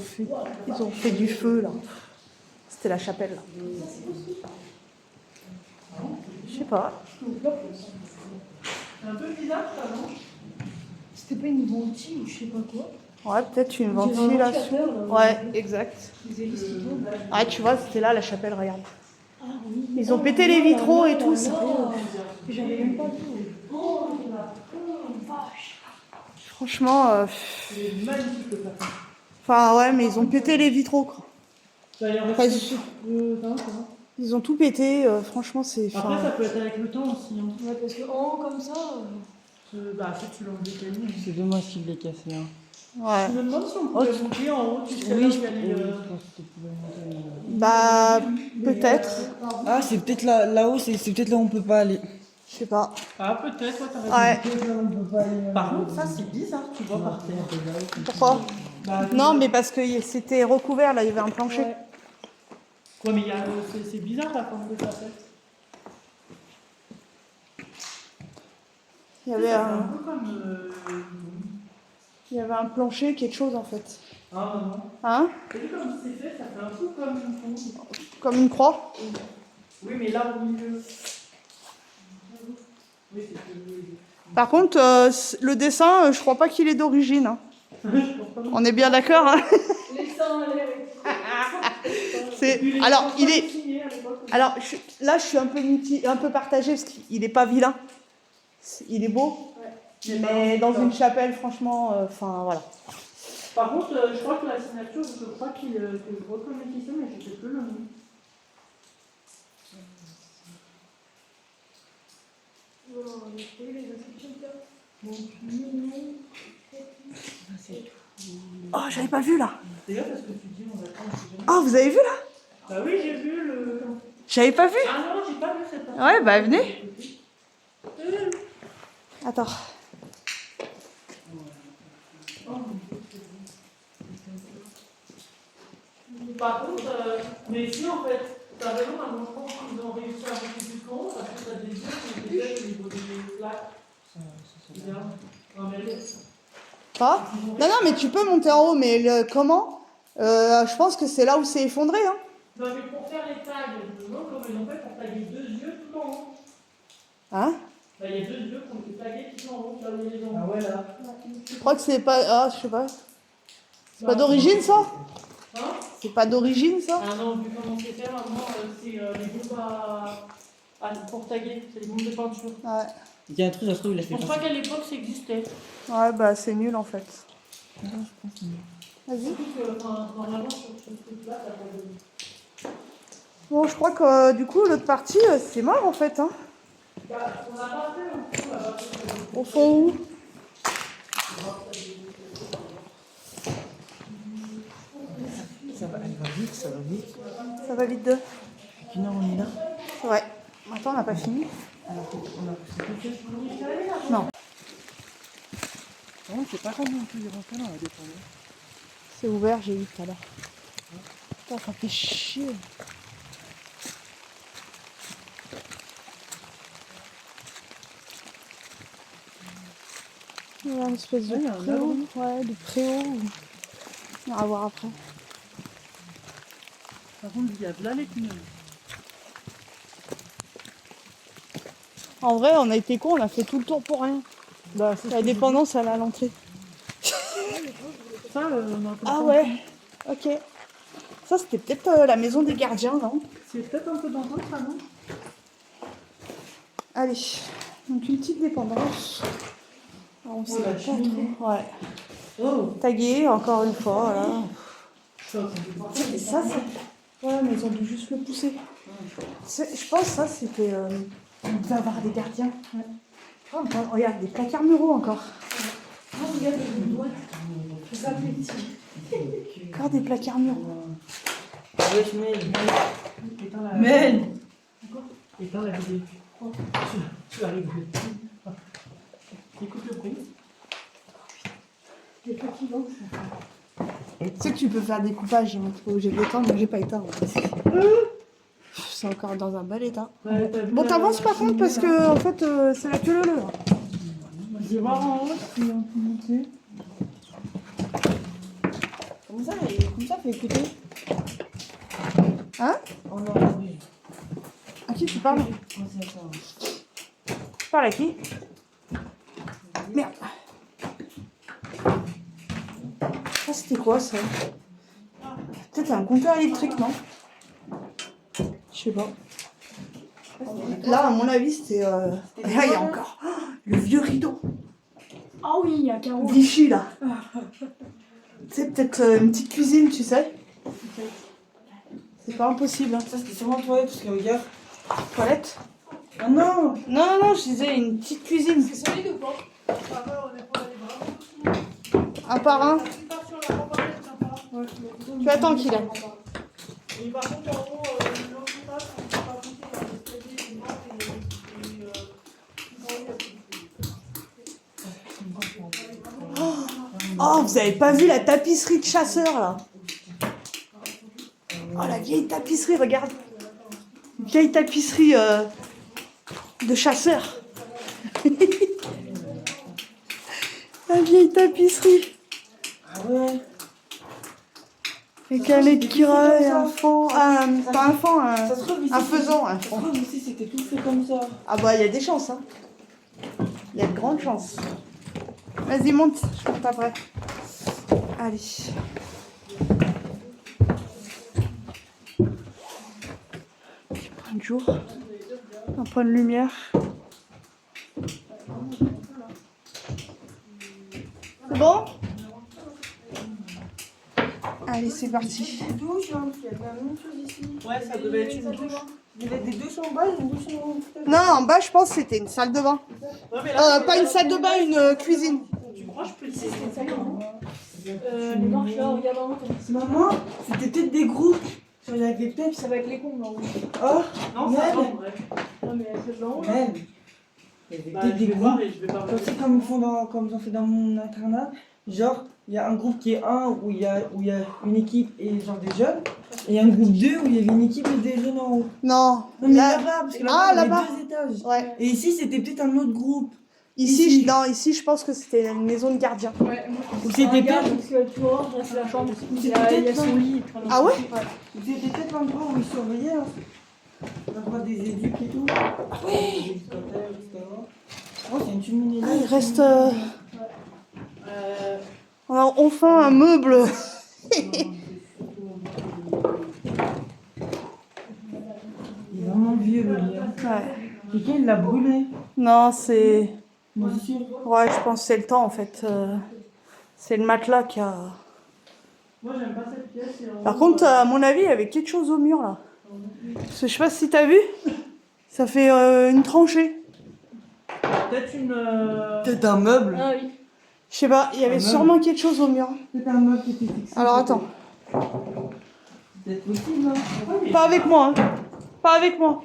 S1: fait du feu, là. C'était la chapelle, là. Je sais pas.
S3: C'est un peu bizarre ça, non?
S2: C'était pas une ventile ou je sais pas quoi.
S1: Ouais, peut-être une
S2: J'ai un
S1: ventilation.
S2: ventilateur, là.
S1: Ouais, exact.
S2: Les hélices qui tournent.
S1: Ah, tu vois, c'était là, la chapelle, regarde.
S2: Ah oui.
S1: Ils ont pété les vitraux et tout, ça.
S2: J'avais même pas vu.
S1: Franchement...
S3: C'est magnifique le plat.
S1: Enfin, ouais, mais ils ont pété les vitraux, quoi.
S3: Ça y est,
S1: Enfin,
S3: ça va.
S1: ils ont tout pété, franchement, c'est...
S3: Après,
S1: enfin,
S3: ça peut être avec le temps aussi. Hein.
S2: Ouais, parce que en haut comme ça.
S3: Bah, si tu l'enlèves des cailloux.
S4: C'est dommage qu'il l'ait cassé. Hein.
S1: ouais.
S3: Je me demande si on pouvait monter en haut, tu sais là où il y a les.
S4: je pense que tu pouvais monter.
S1: Bah, peut-être.
S4: Ah, c'est peut-être là-haut, c'est peut-être là où on peut pas aller.
S1: Je sais pas.
S3: Ah, peut-être, ouais, t'as raison.
S1: Ouais.
S4: Peut-être là où on peut pas aller.
S3: Par contre, ça c'est bizarre, tu vois, par terre.
S1: Pourquoi?
S3: Bah,
S1: Non, mais parce que c'était recouvert, là, il y avait un plancher.
S2: Ouais.
S3: Ouais, mais il y a, c'est bizarre la forme de ta tête.
S1: Il y avait
S3: Un
S1: un,
S3: peu comme.
S1: il y avait un plancher, quelque chose en fait.
S3: Ah non.
S1: Hein?
S3: T'as vu comme c'est fait? Ça fait un peu comme une tombe.
S1: Comme une croix.
S3: Oui, mais là au milieu. Oui, c'est plus.
S1: Par contre, le dessin, je crois pas qu'il est d'origine. Hein. On est bien d'accord, hein?
S2: Les seins,
S1: Alors, il est. Alors, là, je suis un peu un peu partagée parce qu'il est pas vilain. Il est beau.
S2: Ouais.
S1: Mais dans une chapelle, franchement, enfin voilà.
S3: Par contre, je crois que la signature, je crois que je reconnais qui c'est, mais je sais plus le nom.
S1: Oh, j'avais pas vu là.
S3: C'est là parce que tu dis, on va prendre.
S1: Oh, vous avez vu là?
S3: Bah oui, j'ai vu le.
S1: J'avais pas vu.
S3: Ah non, j'ai pas vu cette partie.
S1: Ouais, bah venez. Attends.
S3: Par contre, mais si en fait, t'as raison, maintenant je pense qu'ils ont réussi à monter du camp parce que t'as des yeux qui étaient faits au niveau des plaques. C'est bien. Non, mais
S1: Pas? Non, non, mais tu peux monter en haut, mais comment? Je pense que c'est là où c'est effondré. Hein.
S3: non, mais pour faire les tags, je me demande comment ils ont fait pour taguer 2 yeux tout en haut.
S1: Hein?
S3: Bah, il y a 2 yeux qui ont été tagués tout en haut, tu vois les gens. Ah ouais, là.
S1: Je crois que c'est pas. Ah, je sais pas. C'est pas d'origine ça?
S3: Hein?
S1: C'est pas d'origine ça?
S3: Ah non, vu comment c'est fait maintenant, c'est les bombes pour taguer, c'est les bombes de peinture.
S1: Ouais.
S5: Il y a un truc, ça se trouve, il a
S3: Je
S5: fait
S3: pense pas qu'à l'époque ça existait.
S1: Ouais, bah c'est nul en fait. Vas-y.
S3: Surtout que normalement sur ce truc-là, t'as pas de.
S1: Bon, je crois que du coup, l'autre partie, c'est mort en fait. Hein.
S3: Bah, on n'a pas fait un coup là-bas.
S1: Au fond où?
S5: Ça va, elle va vite, ça va vite.
S1: Ça va vite de.
S5: Une heure, on est là.
S1: Ouais. Attends, on n'a pas fini.
S5: Alors, on a.
S1: Non.
S5: Non, c'est pas comme on peut y rentrer dans la dépendance.
S1: C'est ouvert, j'ai vu tout à l'heure. Putain, ça fait chier. Il y a une espèce de préau. Ouais, de préau. On ira voir après.
S3: Par contre, il y a de là les tunnels.
S1: En vrai, on a été cons, on a fait tout le tour pour rien.
S3: Bah,
S1: La dépendance, elle est à l'entrée.
S3: ça, on a
S1: Ah ouais, ok. Ça, c'était peut-être la maison des gardiens, non?
S3: C'est peut-être un peu dangereux ça, non?
S1: Allez, donc une petite dépendance. Alors, on sait
S3: la
S1: pas
S3: cheminée.
S1: trop. Ouais.
S3: Oh!
S1: Tagué, encore une fois, voilà.
S3: Ça,
S1: Et ça, c'est... Ouais, mais ils ont dû juste le pousser. Je pense que ça, c'était... On devait avoir des gardiens. Ouais. Oh, regarde, des placards muraux encore.
S2: Oh, regarde, le doigt. Ça fait petit.
S1: Encore des placards muraux.
S5: Wesh, Mel.
S3: éteins la.
S5: Mel.
S3: Éteins la vidéo. Tu vas rigoler. Écoute le bruit.
S2: Les petits vents.
S1: Tu sais que tu peux faire découpage, hein. Tu peux obligé de l'éteindre, moi j'ai pas éteint. C'est encore dans un bel état.
S3: Ouais,
S1: Bon, t'avances par contre parce que en fait c'est la queue leu.
S3: Je vais voir en haut si on peut monter.
S1: Comme ça, fait écouter. Hein?
S5: On l'a vu.
S1: À qui tu parles? Tu parles à qui? Merde. Ah, c'était quoi ça? Peut-être un compteur électrique, non? Je sais pas. Là, à mon avis, c'était. Là, il y a encore le vieux rideau.
S2: Ah oui, il y a Caro.
S1: Vichy, là. C'est peut-être une petite cuisine, tu sais. C'est pas impossible. Hein.
S4: Ça, c'était sûrement toilette, parce que regarde.
S1: Toilette?
S4: Ah non!
S1: Non, non, je disais une petite cuisine.
S2: C'est solide ou pas?
S1: Un par un. Tu attends qu'il aille.
S3: Et par contre, en haut, l'autre face, on ne peut pas monter dans l'escalier, une rampe
S1: Oh, vous avez pas vu la tapisserie de chasseur là? Oh, la vieille tapisserie, regarde. Vieille tapisserie de chasseur. La vieille tapisserie.
S4: Ah ouais.
S1: Avec un écureuil, un fond, pas un fond,
S4: Ça se trouve ici.
S1: un faisan.
S4: Ça se trouve ici, c'était tout fait comme ça.
S1: Ah bah il y a des chances, hein. Il y a de grandes chances. Vas-y, monte, je monte après. Allez. Petit point de jour. Un point de lumière. C'est bon? Allez, c'est parti.
S4: Douche, hein, parce qu'il y avait la même chose ici.
S3: Ouais, ça devait être une douche.
S4: Il y avait des douches en bas et une douche en haut.
S1: Non, en bas, je pense que c'était une salle de bain.
S3: Ouais, mais là,
S1: Pas une salle de bain, une cuisine.
S3: tu crois que je peux essayer
S2: Les marches là, regarde en haut.
S4: Maman, c'était peut-être des groupes. Il y avait peut-être.
S2: Ça va être les cons là.
S4: Oh,
S3: Non,
S4: merde.
S3: ça va, ouais.
S2: Non mais c'est là en haut là.
S4: merde. Il y avait
S3: Bah,
S4: peut-être
S3: je
S4: des
S3: vais voir
S4: groupes.
S3: et je vais pas
S4: Comme c'est comme ils font comme ils ont fait dans mon internat. Genre, il y a un groupe qui est où il y a une équipe et genre des jeunes. Et un groupe 2 où il y avait une équipe et des jeunes en haut.
S1: Non,
S4: Non mais
S1: là,
S4: là-bas, parce que
S1: Ah,
S4: là-bas, il y
S1: là-bas.
S4: avait 2 étages.
S1: ouais.
S4: Et ici, c'était peut-être un autre groupe.
S1: Ici,
S4: Ici.
S1: ici, je pense que c'était une maison de gardien.
S2: Ouais, moi je
S4: Ou
S2: pense que c'est
S4: c'était
S2: un gars,
S4: peut-être-
S2: parce que tu vois, là c'est la chambre. Il y a
S4: peut-être
S2: son lit.
S1: Ah ouais?
S4: C'était peut-être l'endroit où ils surveillaient. Hein. L'endroit des éduques et tout. Oui. Oh, c'est une cheminée là.
S1: Ah, il reste. On a enfin un meuble.
S4: Il est vraiment vieux le lit. Hein.
S1: Ouais.
S4: Quelqu'un il l'a brûlé.
S1: Non, c'est.
S4: Moi aussi.
S1: Ouais, je pense que c'est le temps en fait. C'est le matelas qui a.
S3: Moi, j'aime pas cette pièce. et en
S1: Par
S3: haut,
S1: contre, à mon avis, il y avait quelque chose au mur là. Parce que je sais pas si t'as vu. Ça fait une tranchée.
S3: peut-être une.
S4: Peut-être un meuble.
S2: Ah oui.
S1: Je sais pas, il y avait
S4: Un meuble.
S1: sûrement quelque chose au mur.
S4: Peut-être un meuble qui était fixé.
S1: Alors attends,
S4: Peut-être possible. Hein.
S1: pas avec moi, hein. Pas avec moi.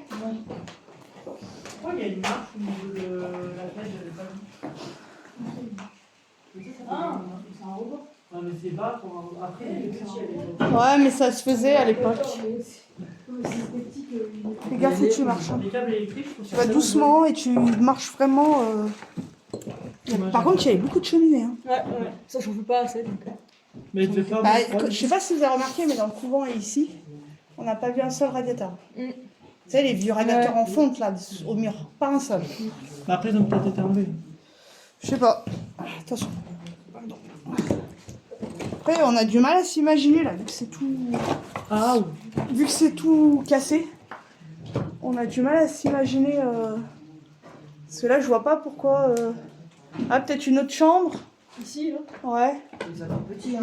S3: Pourquoi il y a une marche au niveau de la tête, j'avais pas vu.
S2: Ah, c'est un robot.
S3: Non, mais c'est bas pour. Après, il est petit à l'époque.
S1: Ouais, mais ça se faisait à l'époque.
S2: C'est esthétique.
S1: Fais gaffe où tu marches. hein.
S3: Les câbles électriques, je trouve
S1: Tu
S3: ça
S1: vas
S3: tellement
S1: doucement et tu marches vraiment. Par contre, il y avait beaucoup de cheminées. Hein.
S2: Ouais, ouais. Ça chauffe pas assez donc.
S3: beau. Mais il fait pas.
S1: Bah,
S3: bon,
S1: je sais pas si vous avez remarqué, mais dans le couvent et ici, on n'a pas vu un seul radiateur.
S2: Mm.
S1: Tu sais, les vieux radiateurs en fonte là, au mur. Pas un seul.
S3: Bah, après, ils ont peut-être été enlevés.
S1: Je sais pas. Attention. Pardon. Après, on a du mal à s'imaginer là, vu que c'est tout.
S3: Ah, oui.
S1: Vu que c'est tout cassé. On a du mal à s'imaginer. Parce que là, je vois pas pourquoi. Ah, peut-être une autre chambre.
S2: Ici, là.
S1: Ouais.
S4: Ils avaient petit. Hein.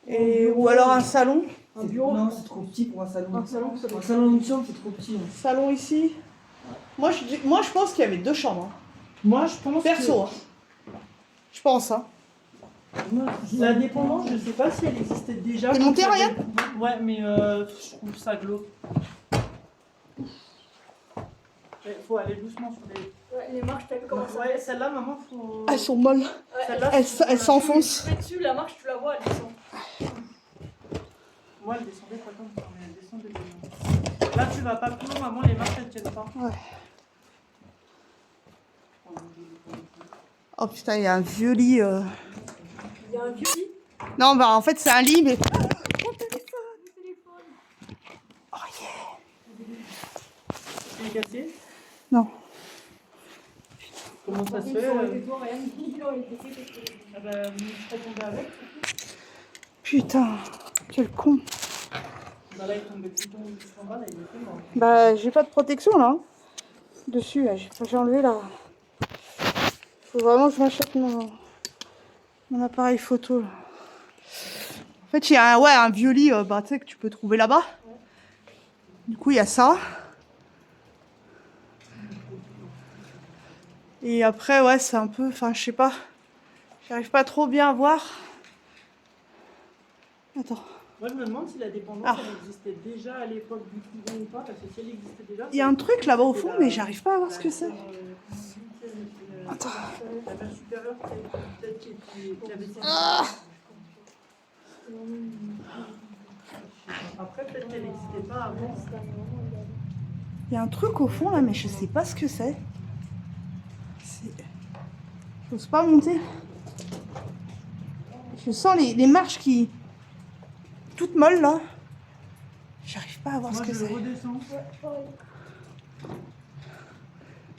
S1: Et... Ou alors un salon.
S2: Un bureau.
S4: Non, c'est trop petit pour un salon.
S2: Un salon, ça doit
S4: Un salon d'une chambre, c'est trop petit. Hein.
S1: Salon ici. Moi, je pense qu'il y avait deux chambres. hein.
S3: Moi, je pense.
S1: Perso. hein. Je pense. Hein.
S3: Que la dépendance, je sais pas si elle existait déjà.
S1: T'es monté, Ryan ?
S3: Ouais, mais je trouve ça glauque. Il faut aller doucement sur les.
S2: Ouais, les marches, t'as vu comment ça
S3: Ouais, celle-là, maman, faut.
S1: Elles sont molles.
S3: Celle-là,
S1: Elles s'enfoncent.
S2: Tu mets dessus, la marche, tu la vois, elle descend.
S3: Moi, elle descendait pas comme ça, mais elle descendait déjà. Là, tu vas pas plus loin, maman, les marches, elles tiennent pas.
S1: Ouais. Oh putain, il y a un vieux lit.
S2: Il y a un vieux lit.
S1: Non, bah en fait, c'est un lit, mais.
S3: Il est cassé.
S1: Non.
S3: Comment ça se
S2: Il
S3: fait
S2: aurait été toi, rien. Il aurait été fait.
S3: Ah bah, je serais tombée avec.
S1: Putain, quel con.
S3: Bah là, il tombait plutôt en bas, là, il était mort.
S1: Bah, j'ai pas de protection là. hein. Dessus, là. J'ai enlevé là. Faut vraiment que je m'achète mon appareil photo. Là. En fait, il y a un vieux lit bah, tu sais, que tu peux trouver là-bas. Du coup, il y a ça. Et après, ouais, c'est un peu. Enfin, je sais pas. J'arrive pas trop bien à voir. Attends.
S3: Moi, je me demande si la dépendance,
S1: Ah.
S3: elle existait déjà à l'époque du couvent ou pas, parce que si elle existait déjà.
S1: Il y a un truc là-bas au fond, mais j'arrive pas à voir ce que c'est. Attends.
S3: La mère supérieure, peut-être qui avait cette. Après, peut-être qu'elle n'existait pas avant.
S1: Il y a un truc au fond là, mais je sais pas ce que c'est. J'ose pas monter. Je sens les marches qui... toutes molles là. J'arrive pas à voir
S3: Moi,
S1: ce que
S3: je
S1: c'est.
S3: redescends.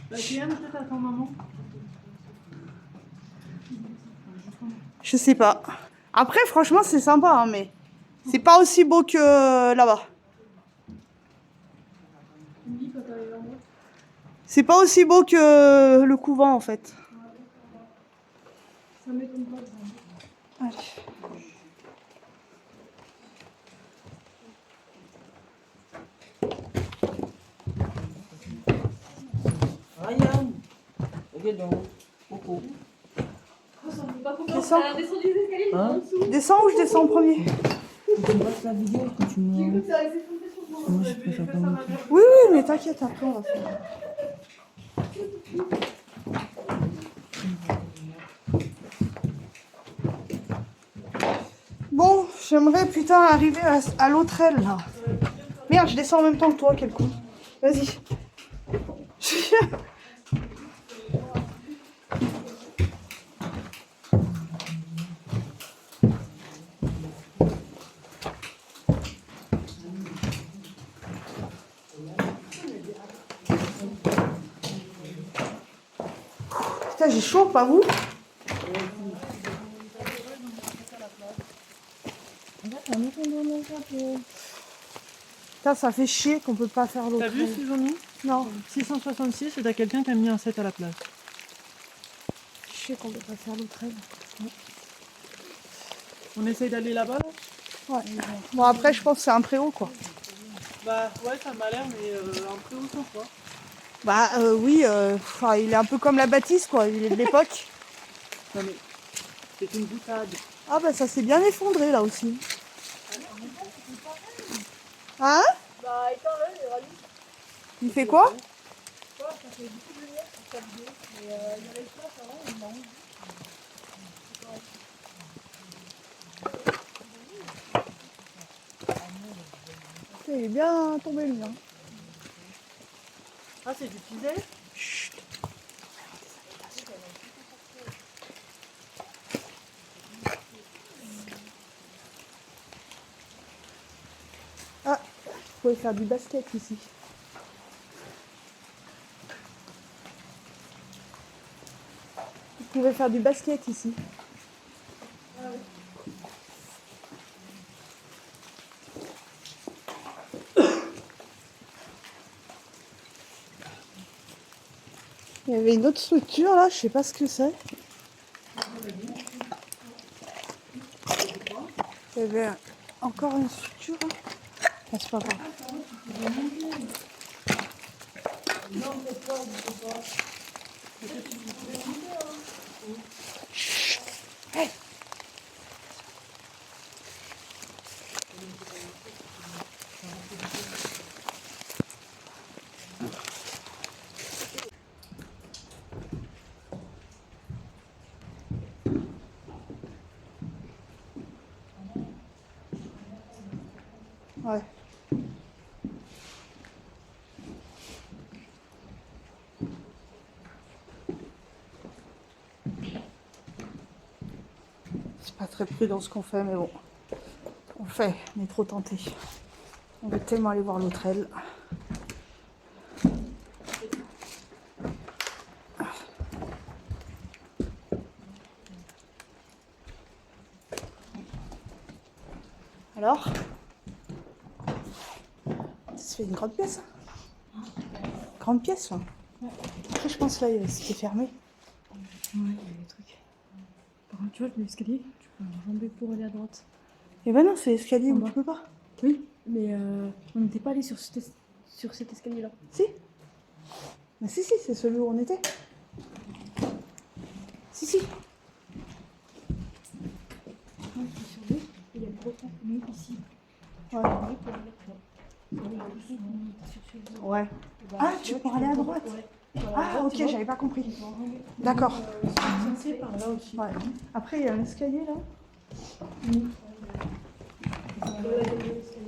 S3: Bah, tu aimes peut-être à ton maman?
S1: Je sais pas. Après, franchement, c'est sympa, hein, mais c'est pas aussi beau que là-bas. C'est pas aussi beau que le couvent, en fait.
S2: Ça m'étonne pas.
S1: Allez.
S5: Ryan, regarde donc. Coco.
S1: Descends.
S2: Descends des escaliers,
S5: Hein
S2: en dessous.
S1: Descends ou je descends en premier?
S5: Tu passes la vidéo que tu me... Moi, je peux faire comme
S1: Oui, oui, mais t'inquiète, après on va faire. Bon, j'aimerais putain arriver à l'autre aile là. Merde, je descends en même temps que toi, quel coup. Vas-y. Putain, j'ai chaud, pas vous? Putain, ça fait chier qu'on peut pas faire l'autre.
S3: T'as vu ce qu'ils ont mis?
S1: Non,
S3: 666 et t'as quelqu'un qui a mis un 7 à la place.
S1: chier qu'on peut pas faire l'autre aile.
S3: On essaye d'aller là-bas là?
S1: Ouais. Bon, après, je pense que c'est un préau, quoi.
S3: Bah ouais, ça m'a l'air, mais un peu haut quoi.
S1: Bah oui, enfin, il est un peu comme la bâtisse, quoi. Il est de l'époque.
S3: Non mais, c'est une boutade.
S1: Ah bah ça s'est bien effondré, là aussi. Hein?
S2: Bah, éteins-le, il rallume.
S1: Il fait quoi?
S2: Ça fait beaucoup de lumière sur sa vidéo. Mais il y a l'espace avant, il m'a rendu.
S1: Il est bien tombé, lui. Hein.
S3: Ah, c'est du pisé?
S1: Chut. Ah, vous pouvez faire du basket ici. Vous pouvez faire du basket ici. Il y avait une autre structure là, je sais pas ce que c'est. Il y avait encore une structure. Ah, c'est pas grave. Chut. Hey. Ouais. C'est pas très prudent ce qu'on fait, mais bon. On le fait, on est trop tenté. On veut tellement aller voir l'autre aile. Alors? Ça se fait une grande pièce. Grande pièce, là. Après, je pense là, c'était fermé.
S2: Ouais, il y a des trucs. Par contre, tu vois, l'escalier, tu peux enjamber pour aller à droite.
S1: Et ben non, c'est l'escalier
S2: En
S1: où
S2: bas.
S1: tu peux pas.
S2: Oui, mais on n'était pas allé sur cet escalier-là.
S1: Si. Mais si, c'est celui où on était. Si.
S2: Non, c'est sur lui. Il y a le gros trampoline ici.
S1: Ouais.
S2: Ouais.
S1: Ouais. Ah, tu peux aller à droite. Ah, ok, j'avais pas compris. D'accord.
S2: C'est par là aussi.
S1: Ouais. Après, il y a un escalier là.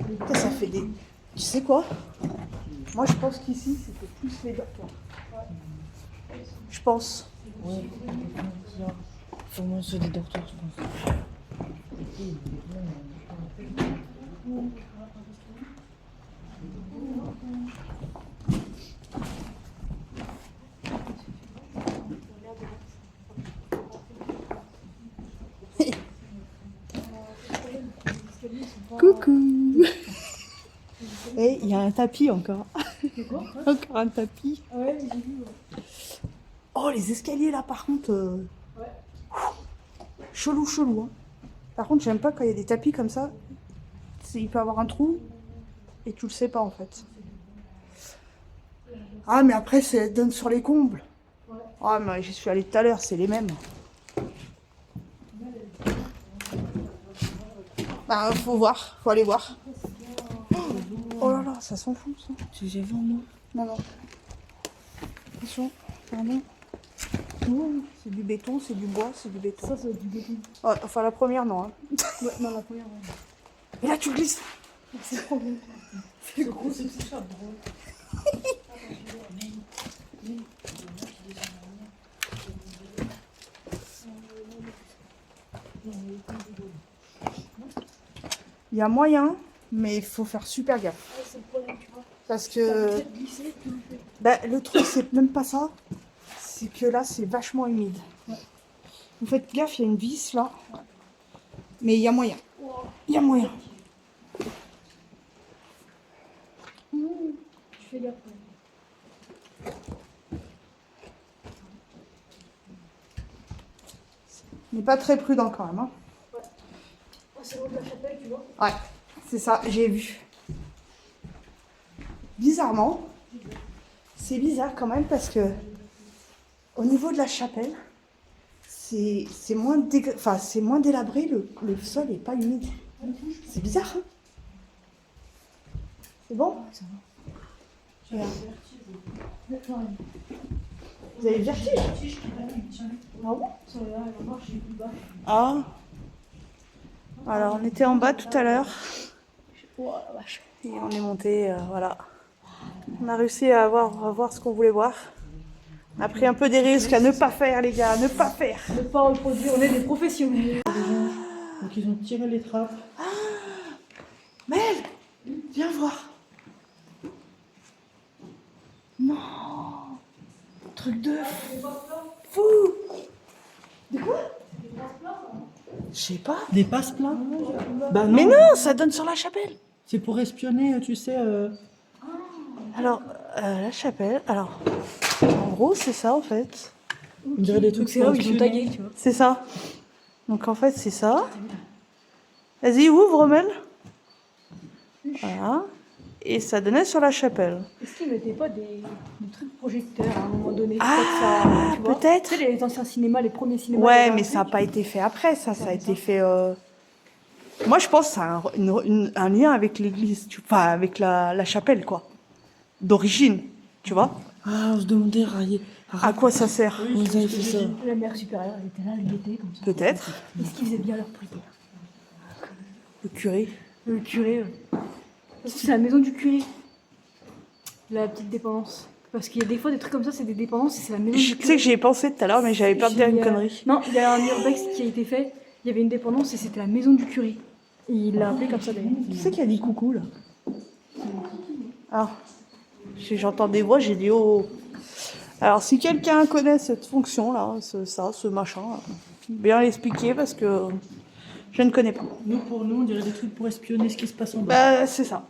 S1: Putain, ça fait des. Tu sais quoi? Moi, je pense qu'ici, c'était plus les dortoirs. Je pense.
S5: Ouais, faut moins sur des dortoirs, je pense.
S1: Coucou. Et il y a un tapis encore. Encore un tapis.
S2: Ouais, j'ai vu. Ouais.
S1: Oh, les escaliers là, par contre.
S2: Ouais.
S1: Chelou, chelou. Hein. Par contre, j'aime pas quand il y a des tapis comme ça. Il peut avoir un trou et tu le sais pas en fait. Ah, mais après, ça donne sur les combles.
S2: Ouais.
S1: Ah, mais j'y suis allée tout à l'heure, c'est les mêmes. Bah, faut voir, faut aller voir. Oh là là, ça s'enfonce. Ça.
S5: J'ai vent, moi.
S1: Non, non. Attention, pardon. Ouh, c'est du béton, c'est du bois, c'est du béton.
S2: Ça, c'est du béton.
S1: Oh, enfin, la première, non. Hein.
S2: Ouais, non, la première, ouais.
S1: Et là, tu glisses.
S2: C'est trop bien.
S3: C'est gros, c'est ça drôle.
S1: Il y a moyen, mais il faut faire super gaffe.
S2: Ouais, c'est le problème, tu vois.
S1: Parce
S2: Ça
S1: que
S2: va peut-être glisser, tu le fais.
S1: bah, le truc, c'est même pas ça. C'est que là, c'est vachement humide.
S2: Ouais.
S1: Vous faites gaffe, il y a une vis là. Mais il y a moyen.
S2: Wow.
S1: Il y a moyen.
S2: Je fais gaffe. Ouais.
S1: Mais pas très prudent quand même. Hein.
S2: Oh, c'est loin de la chapelle, tu vois.
S1: Ouais, c'est ça, j'ai vu. Bizarrement, c'est bizarre quand même parce que au niveau de la chapelle, c'est moins, c'est moins délabré, le sol n'est pas humide. C'est bizarre. Hein, c'est bon? Regarde. Vous avez le vertige? Ah bon? Ah. Alors on était en bas tout à l'heure.
S2: Oh la vache.
S1: Et on est monté, voilà. On a réussi à voir ce qu'on voulait voir. On a pris un peu des risques à ne pas faire, les gars, à ne pas faire.
S2: Ne pas reproduire, on est des professionnels.
S3: Donc ils ont tiré les trappes.
S1: Mel, viens voir. Non, truc de fou. De quoi? Je sais pas.
S3: Des passe-plats. Bah non.
S1: Mais non, ça donne sur la chapelle.
S3: C'est pour espionner, tu sais.
S1: Alors, la chapelle, alors, en gros, c'est ça en fait.
S3: On dirait des trucs.
S2: Donc c'est là où ils ont tagué, tu vois.
S1: C'est ça. Donc en fait, c'est ça. Vas-y, ouvre, Mel. Voilà. Et ça donnait sur la chapelle.
S2: Est-ce qu'ils mettaient pas des trucs projecteurs à un moment donné?
S1: Ah,
S2: tu vois.
S1: peut-être.
S2: Tu sais, les anciens cinémas, les premiers cinémas.
S1: Ouais,
S2: il y avait
S1: mais
S2: un
S1: ça n'a
S2: truc.
S1: pas été fait après, ça a été fait... Moi, je pense que ça a un lien avec l'église, enfin, avec la chapelle, quoi. D'origine, tu vois.
S5: Ah, on se demandait,
S1: À quoi ça sert?
S5: Vous avez fait ça.
S2: La mère supérieure, elle était là, elle guettait comme ça.
S1: Peut-être.
S2: Est-ce qu'ils faisaient bien leur prière?
S1: Le curé.
S2: Le curé. C'est la maison du curé. La petite dépendance. Parce qu'il y a des fois des trucs comme ça, c'est des dépendances et c'est la maison
S1: Tu
S2: du
S1: sais
S2: curé.
S1: que j'y ai pensé tout à l'heure, mais j'avais peur de dire une connerie.
S2: Non, il y a un urbex qui a été fait. Il y avait une dépendance et c'était la maison du curé. Et il l'a appelé comme ça d'ailleurs.
S1: Qui c'est qui a dit coucou, là? Ah, j'entends des voix, j'ai dit oh. Alors, si quelqu'un connaît cette fonction-là, ce machin, bien l'expliquer parce que je ne connais pas.
S3: Nous, pour nous, on dirait des trucs pour espionner ce qui se passe en bas.
S1: Bah, c'est ça.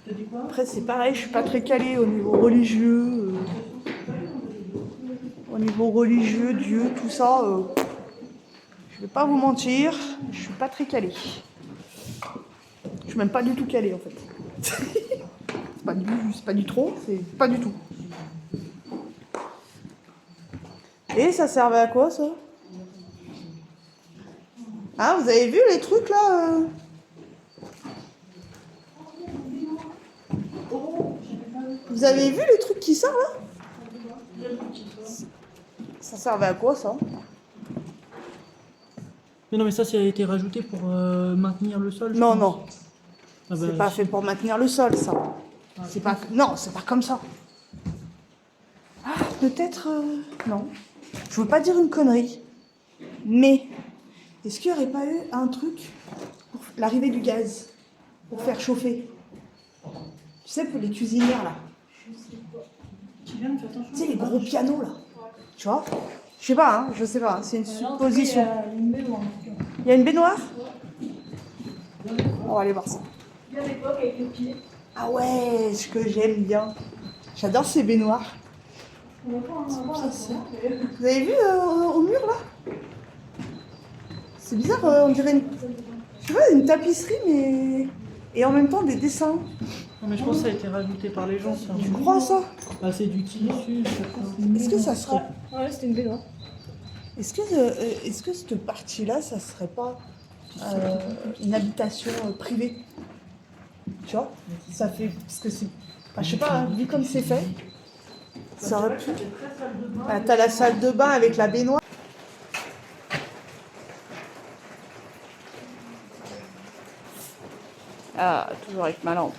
S3: T'as dit quoi?
S1: Après, c'est pareil, je suis pas très calée au niveau religieux. Au niveau religieux, Dieu, tout ça. Je vais pas vous mentir, je suis pas très calée. Je suis même pas du tout calée en fait. c'est pas du trop, c'est pas du tout. Et ça servait à quoi ça? Ah, vous avez vu les trucs là Vous avez vu les trucs qui sortent là? Ça servait à quoi ça?
S3: Mais non, mais ça a été rajouté pour maintenir le sol. je
S1: Non,
S3: pense.
S1: non,
S3: Ah bah,
S1: c'est pas fait pour maintenir le sol ça. C'est pas... Non, c'est pas comme ça. Ah, peut-être... Non. Je veux pas dire une connerie. Mais Est-ce qu'il n'y aurait pas eu un truc pour l'arrivée du gaz, pour faire chauffer? Tu sais, pour les cuisinières, là. Tu sais, les gros pianos, là. Tu vois? Je sais pas, hein, je sais pas. C'est une supposition. Il y a une baignoire? On va aller voir ça.
S2: Bien à l'époque avec le pied.
S1: Ah ouais, ce que j'aime bien. J'adore ces baignoires.
S2: On va pas en avoir là.
S1: Vous avez vu au mur, là? C'est bizarre, on dirait une tapisserie, mais... Et en même temps, des dessins.
S3: Non, mais je pense que ça a été rajouté par les gens.
S1: Tu crois ça?
S3: Bah, c'est du tissu.
S1: Est-ce que ça serait...
S2: Ouais, c'était une baignoire.
S1: Est-ce que cette partie-là, ça serait pas une habitation privée? Tu vois? Ça fait... Parce que c'est... Enfin, je sais pas, hein, vu comme c'est fait, ça aurait pu... Ah, t'as la salle de bain avec la baignoire. Ah, toujours avec ma lampe.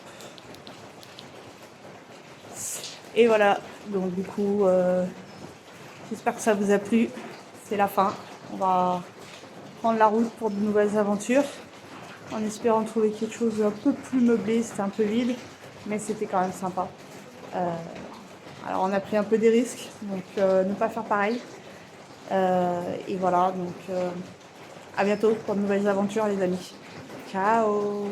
S1: Et voilà, donc du coup, j'espère que ça vous a plu. C'est la fin. On va prendre la route pour de nouvelles aventures, en espérant trouver quelque chose un peu plus meublé. C'était un peu vide, mais c'était quand même sympa. Alors on a pris un peu des risques, donc ne pas faire pareil. Et voilà, donc à bientôt pour de nouvelles aventures les amis. Ciao!